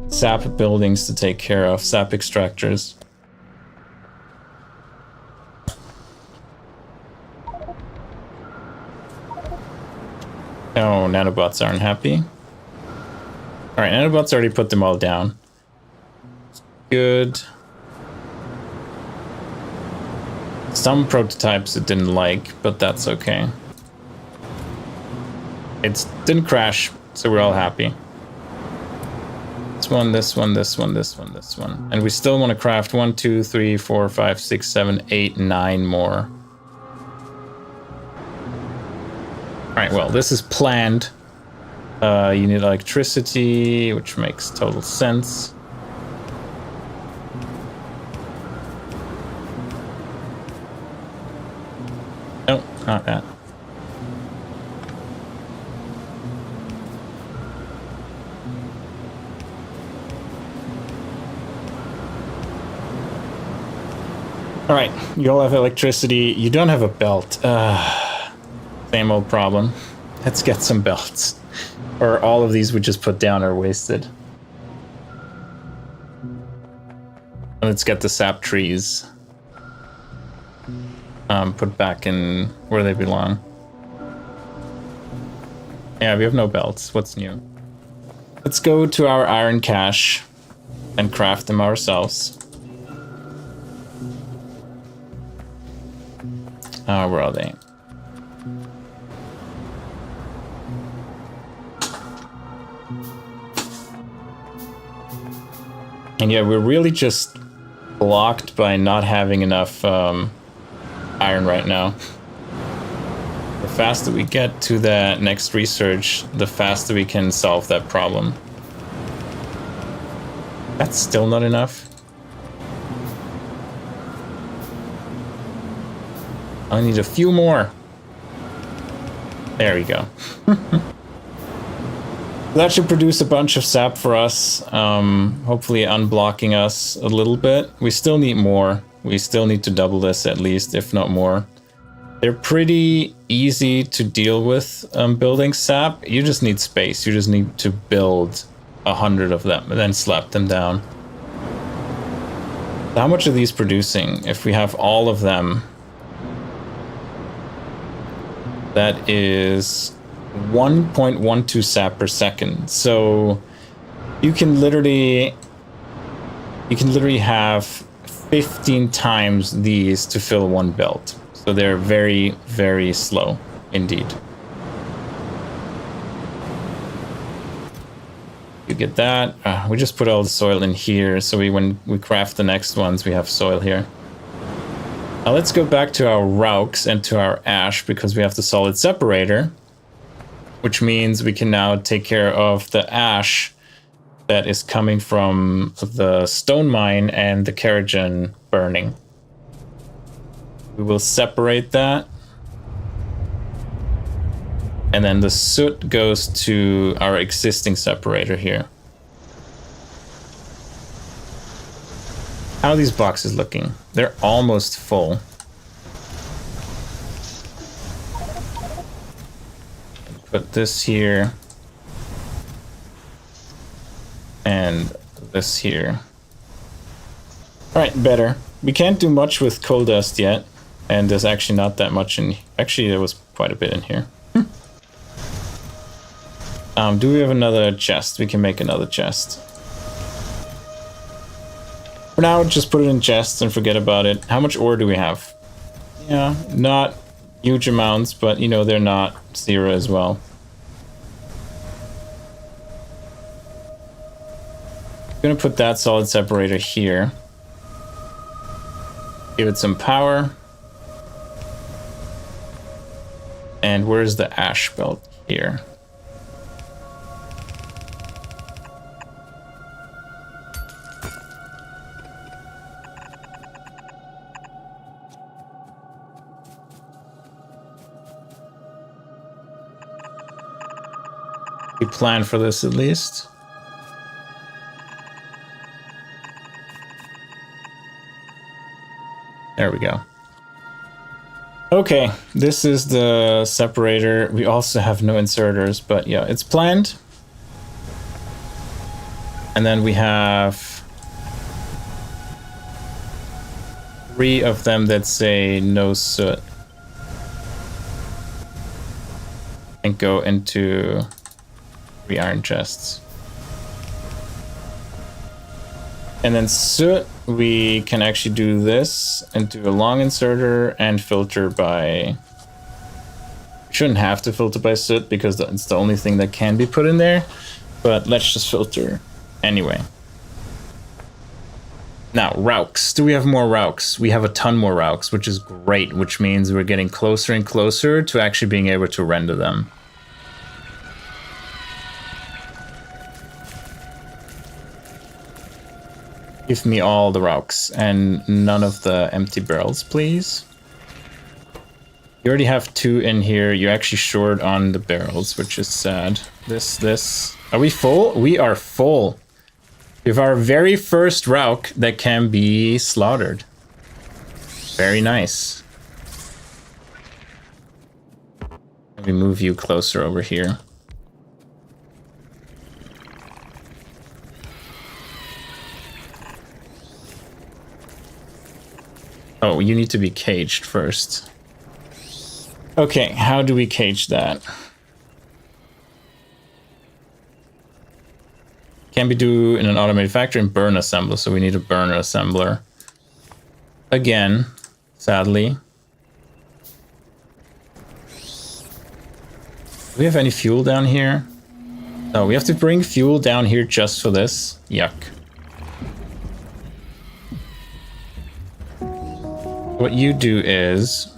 sap buildings to take care of, sap extractors. Oh, nanobots aren't happy. All right, nanobots already put them all down. Good. Some prototypes it didn't like, but that's okay. It didn't crash, so we're all happy. This one, this one, this one, this one, this one. And we still want to craft 1, 2, 3, 4, 5, 6, 7, 8, 9 more. Alright, well, this is planned. You need electricity, which makes total sense. Nope, not that. Alright, you all have electricity. You don't have a belt. Same old problem. Let's get some belts. Or all of these we just put down are wasted. Let's get the sap trees. Put back in where they belong. Yeah, we have no belts. What's new? Let's go to our iron cache and craft them ourselves. Where are they? And yeah, we're really just blocked by not having enough iron right now. faster we get to that next research, the faster we can solve that problem. That's still not enough. I need a few more. There we go. That should produce a bunch of sap for us, hopefully unblocking us a little bit. We still need more. We still need to double this at least, if not more. They're pretty easy to deal with building sap. You just need space. You just need to build 100 of them and then slap them down. How much are these producing? If we have all of them, that is 1.12 sap per second. So you can literally have 15 times these to fill one belt. So they're very, very slow indeed. You get that. We just put all the soil in here, so when we craft the next ones, we have soil here. Now let's go back to our Raux and to our ash, because we have the solid separator, which means we can now take care of the ash that is coming from the stone mine and the kerogen burning. We will separate that. And then the soot goes to our existing separator here. How are these boxes looking? They're almost full. Put this here. And this here. Alright, better. We can't do much with coal dust yet. And there's actually not that much in... Actually, there was quite a bit in here. Do we have another chest? We can make another chest. For now, just put it in chests and forget about it. How much ore do we have? Yeah, not huge amounts, but you know, they're not zero as well. I'm gonna put that solid separator here. Give it some power. And where's the ash belt here? We plan for this at least. There we go. Okay, this is the separator. We also have no inserters, but yeah, it's planned. And then we have 3 of them that say no soot. And go into 3 iron chests. And then soot, we can actually do this and do a long inserter and filter by... Shouldn't have to filter by soot because it's the only thing that can be put in there, but let's just filter anyway. Now, Raux. Do we have more Raux? We have a ton more Raux, which is great, which means we're getting closer and closer to actually being able to render them. Give me all the Raux and none of the empty barrels, please. You already have 2 in here. You're actually short on the barrels, which is sad. This. Are we full? We are full. We have our very first Raux that can be slaughtered. Very nice. Let me move you closer over here. Oh, you need to be caged first. Okay, how do we cage that? Can be do in an automated factory and burn assembler, so we need a burner assembler. Again, sadly. Do we have any fuel down here? No, we have to bring fuel down here just for this. Yuck. What you do is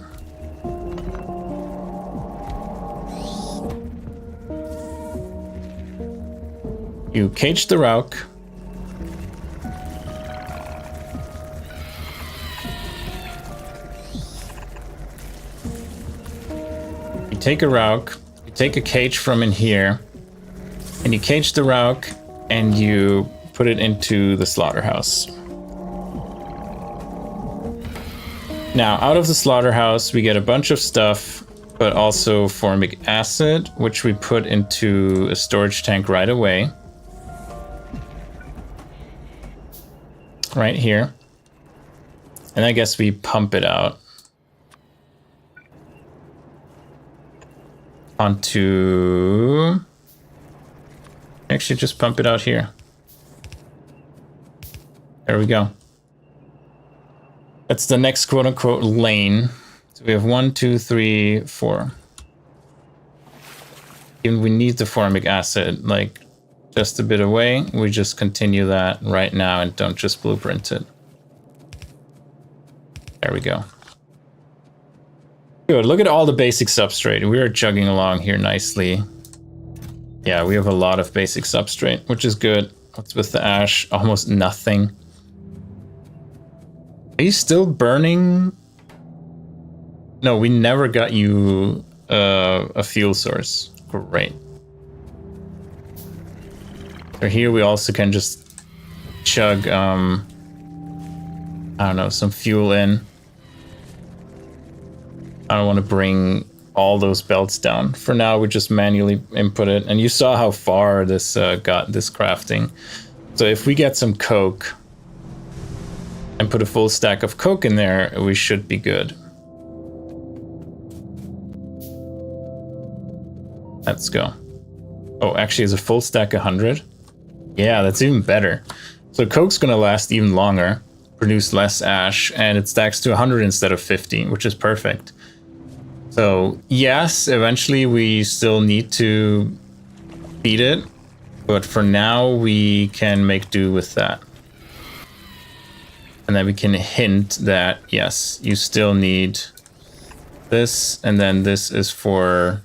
You cage the Rauk. You take a Rauk, you take a cage from in here, and you cage the Rauk, and you put it into the slaughterhouse. Now, out of the slaughterhouse, we get a bunch of stuff, but also formic acid, which we put into a storage tank right away. Right here. And I guess we pump it out onto... Actually, just pump it out here. There we go. That's the next quote-unquote lane. So we have 1, 2, 3, 4. And we need the formic acid, like, just a bit away. We just continue that right now and don't just blueprint it. There we go. Good, look at all the basic substrate. We are chugging along here nicely. Yeah, we have a lot of basic substrate, which is good. What's with the ash? Almost nothing. Are you still burning? No, we never got you a fuel source. Great. So here we also can just chug, I don't know, some fuel in. I don't want to bring all those belts down. For now, we just manually input it. And you saw how far this got this crafting. So if we get some coke and put a full stack of coke in there, we should be good. Let's go. Oh, actually, is a full stack 100? Yeah, that's even better. So coke's gonna last even longer, produce less ash, and it stacks to 100 instead of 50, which is perfect. So yes, eventually we still need to feed it, but for now we can make do with that. And then we can hint that, yes, you still need this, and then this is for...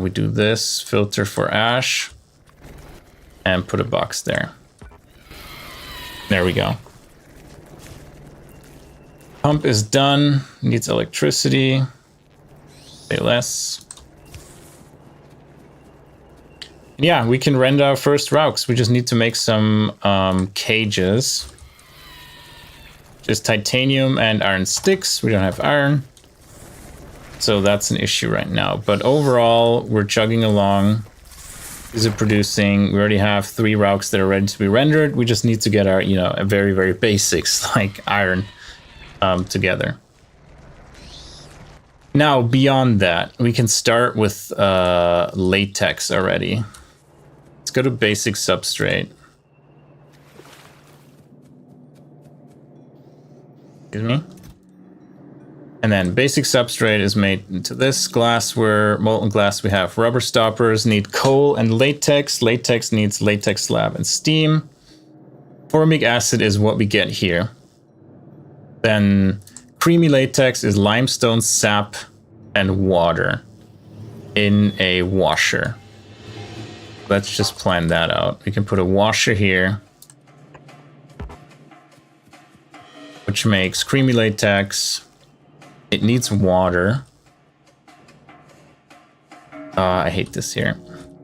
we do this, filter for ash, and put a box there. There we go. Pump is done, needs electricity, say less. Yeah, we can render our first Rauks. We just need to make some cages. Just titanium and iron sticks. We don't have iron. So that's an issue right now. But overall, we're chugging along. These are producing. We already have 3 Rauks that are ready to be rendered. We just need to get our, very, very basics like iron together. Now, beyond that, we can start with latex already. Let's go to basic substrate. Excuse me. And then basic substrate is made into this glassware, molten glass. We have rubber stoppers, need coal and latex. Latex needs latex slab and steam. Formic acid is what we get here. Then creamy latex is limestone, sap, and water in a washer. Let's just plan that out. We can put a washer here, which makes creamy latex. It needs water. I hate this here.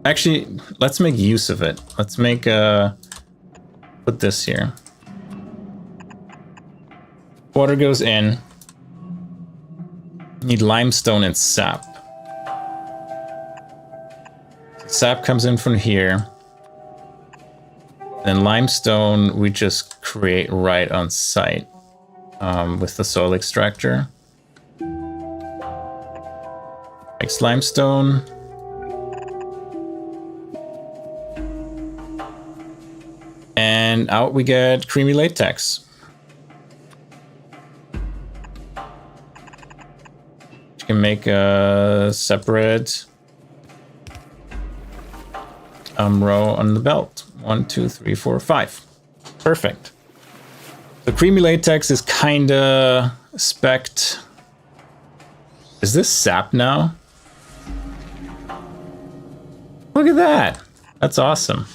Actually, let's make use of it. Let's make put this here. Water goes in. Need limestone and sap. Sap comes in from here. Then limestone we just create right on site with the soil extractor. Makes limestone. And out we get creamy latex. You can make a separate row on the belt. 1, 2, 3, 4, 5. Perfect. The creamy latex is kinda spec'd. Is this sap now? Look at that. That's awesome.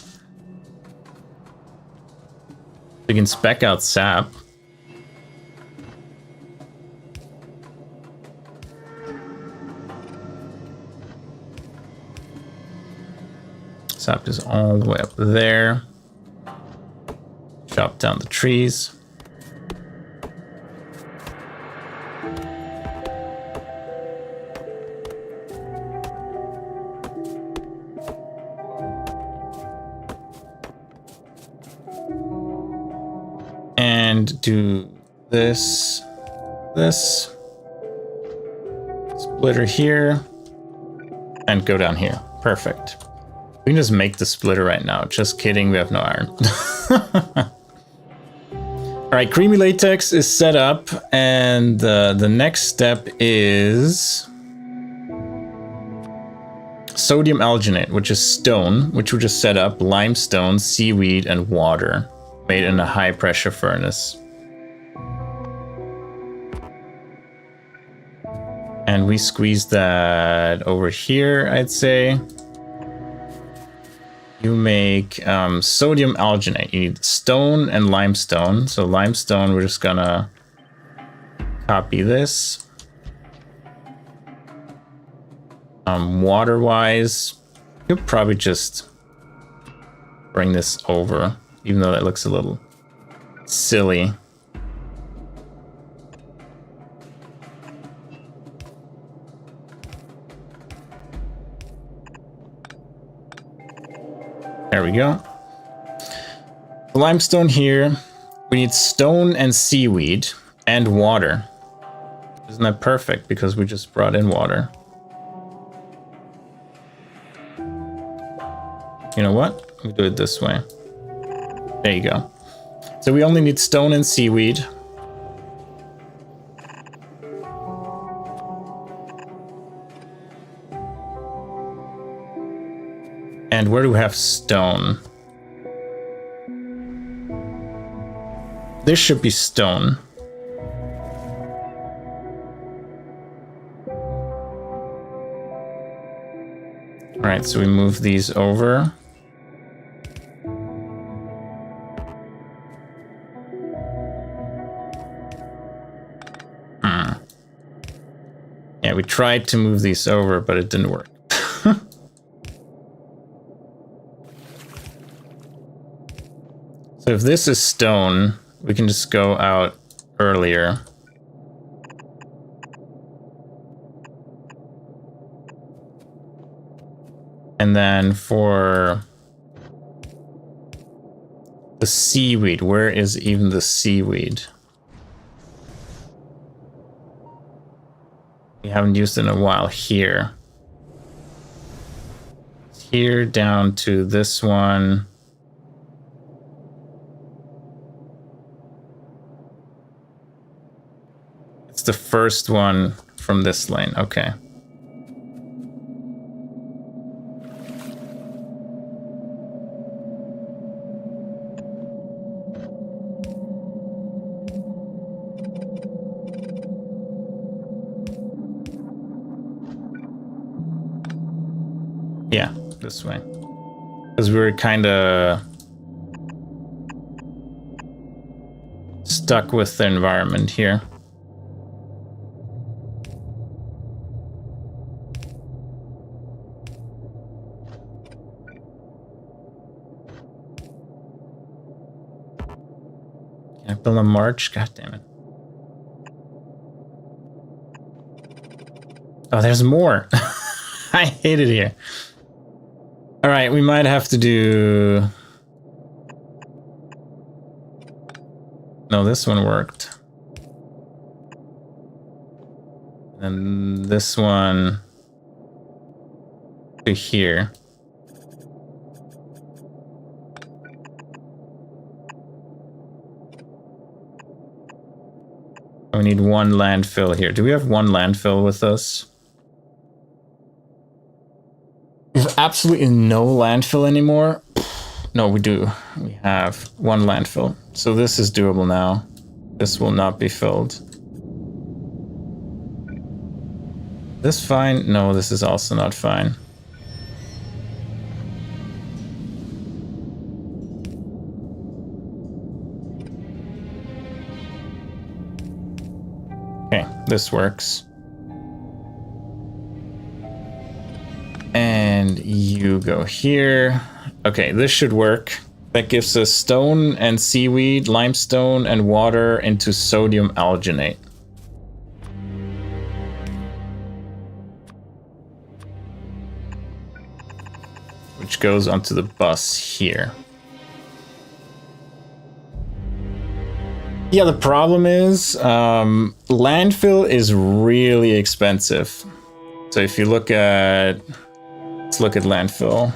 We can spec out sap. Sap is all the way up there. Chop down the trees. And do this, splitter here, and go down here. Perfect. We can just make the splitter right now. Just kidding, we have no iron. All right, creamy latex is set up, and the next step is sodium alginate, which is stone, which we just set up, limestone, seaweed, and water, made in a high pressure furnace. And we squeeze that over here, I'd say. You make sodium alginate. You need stone and limestone. So limestone, we're just gonna copy this. Water-wise, you'll probably just bring this over, even though that looks a little silly. There we go. Limestone here. We need stone and seaweed and water. Isn't that perfect? Because we just brought in water. You know what? We'll do it this way. There you go. So we only need stone and seaweed. And where do we have stone? This should be stone. All right, so we move these over. Yeah, we tried to move these over, but it didn't work. So if this is stone, we can just go out earlier. And then for the seaweed, where is even the seaweed? We haven't used it in a while here. Here down to this one. It's the first one from this lane. Okay. Yeah, this way. Because we were kind of stuck with the environment here. Can I build a march? God damn it. Oh, there's more. I hate it here. All right, we might have to do... No, this one worked. And this one to here. We need one landfill here. Do we have one landfill with us? We have absolutely no landfill anymore. No, we do. We have one landfill. So this is doable now. This will not be filled. This fine? No, this is also not fine. Okay, this works. And you go here. Okay, this should work. That gives us stone and seaweed, limestone and water into sodium alginate. Which goes onto the bus here. Yeah, the problem is landfill is really expensive. So if you look at, let's look at landfill.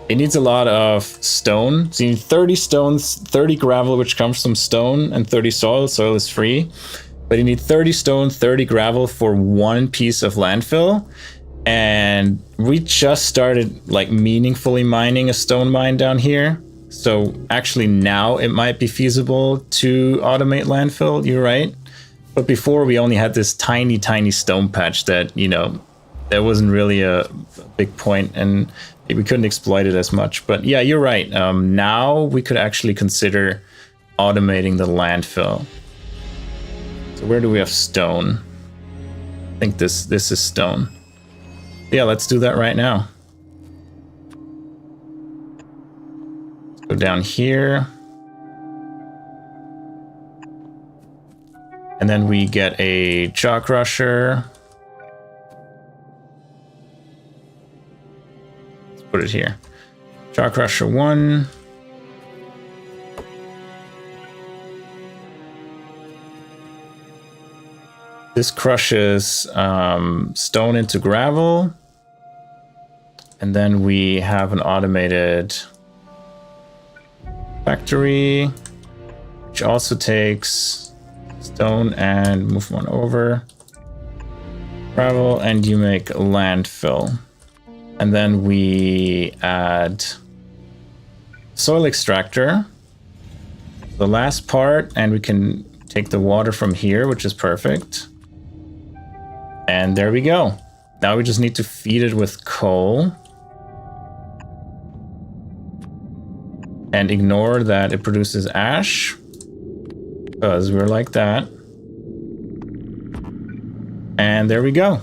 It needs a lot of stone. So you need 30 stones, 30 gravel, which comes from stone, and 30 soil. Soil is free. But you need 30 stone, 30 gravel for one piece of landfill. And we just started like meaningfully mining a stone mine down here. So actually now it might be feasible to automate landfill, you're right. But before we only had this tiny, tiny stone patch that, you know, there wasn't really a big point and we couldn't exploit it as much. But yeah, you're right. Now we could actually consider automating the landfill. So where do we have stone? I think this is stone. Yeah, let's do that right now. Let's go down here. And then we get a jaw crusher. Let's put it here. Jaw crusher 1. This crushes stone into gravel. And then we have an automated factory, which also takes stone and move one over. Gravel, and you make landfill. And then we add soil extractor. The last part, and we can take the water from here, which is perfect. And there we go. Now we just need to feed it with coal. And ignore that it produces ash. Because we're like that. And there we go.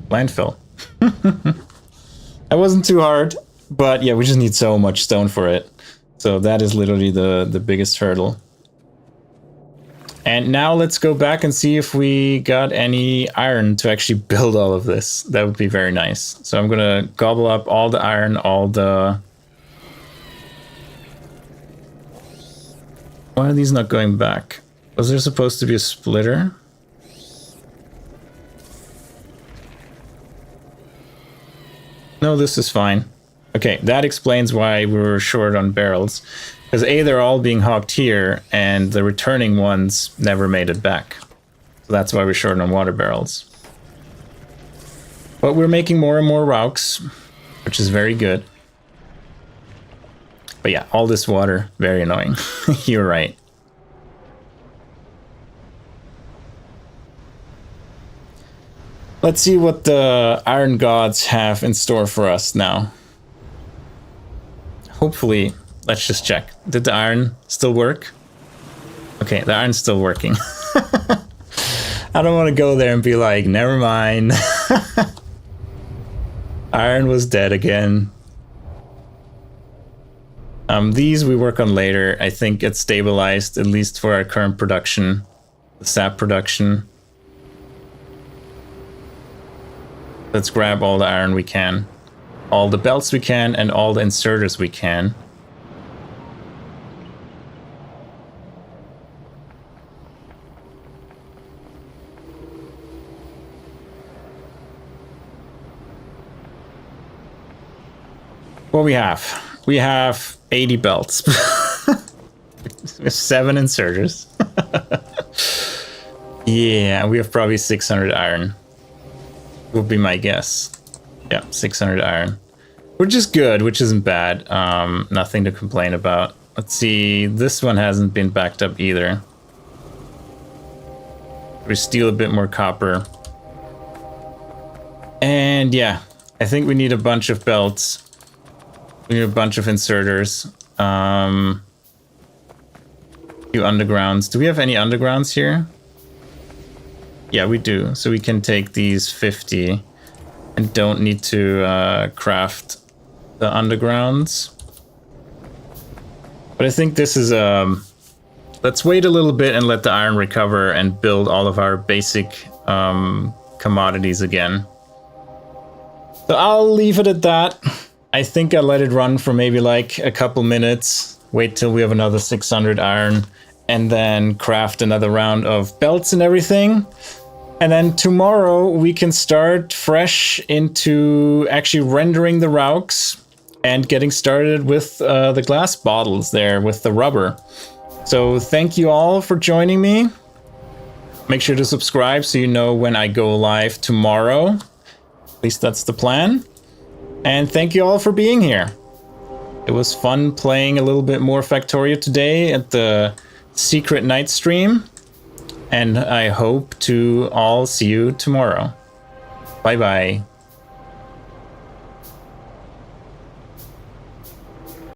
Landfill. That wasn't too hard. But yeah, we just need so much stone for it. So that is literally the biggest hurdle. And now let's go back and see if we got any iron to actually build all of this. That would be very nice. So I'm gonna gobble up all the iron, all the... Why are these not going back? Was there supposed to be a splitter? No, this is fine. Okay, that explains why we were short on barrels. Because A, they're all being hopped here, and the returning ones never made it back. So that's why we're short on water barrels. But we're making more and more rocks, which is very good. But yeah, all this water, very annoying. You're right. Let's see what the iron gods have in store for us now. Hopefully, let's just check. Did the iron still work? Okay, the iron's still working. I don't want to go there and be like, never mind. Iron was dead again. These we work on later. I think it's stabilized, at least for our current production. The sap production. Let's grab all the iron we can. All the belts we can, and all the inserters we can. What we have? We have 80 belts. 7 inserters. Yeah, we have probably 600 iron. Would be my guess. Yeah, 600 iron. Which is good, which isn't bad. Nothing to complain about. Let's see, this one hasn't been backed up either. We steal a bit more copper. And yeah, I think we need a bunch of belts. We need a bunch of inserters. Few undergrounds. Do we have any undergrounds here? Yeah, we do. So we can take these 50 and don't need to craft the undergrounds. But I think this is let's wait a little bit and let the iron recover and build all of our basic commodities again. So I'll leave it at that. I think I let it run for maybe like a couple minutes. Wait till we have another 600 iron and then craft another round of belts and everything. And then tomorrow we can start fresh into actually rendering the Rauks and getting started with the glass bottles there with the rubber. So thank you all for joining me. Make sure to subscribe so you know when I go live tomorrow. At least that's the plan. And thank you all for being here. It was fun playing a little bit more Factorio today at the secret night stream. And I hope to all see you tomorrow. Bye bye.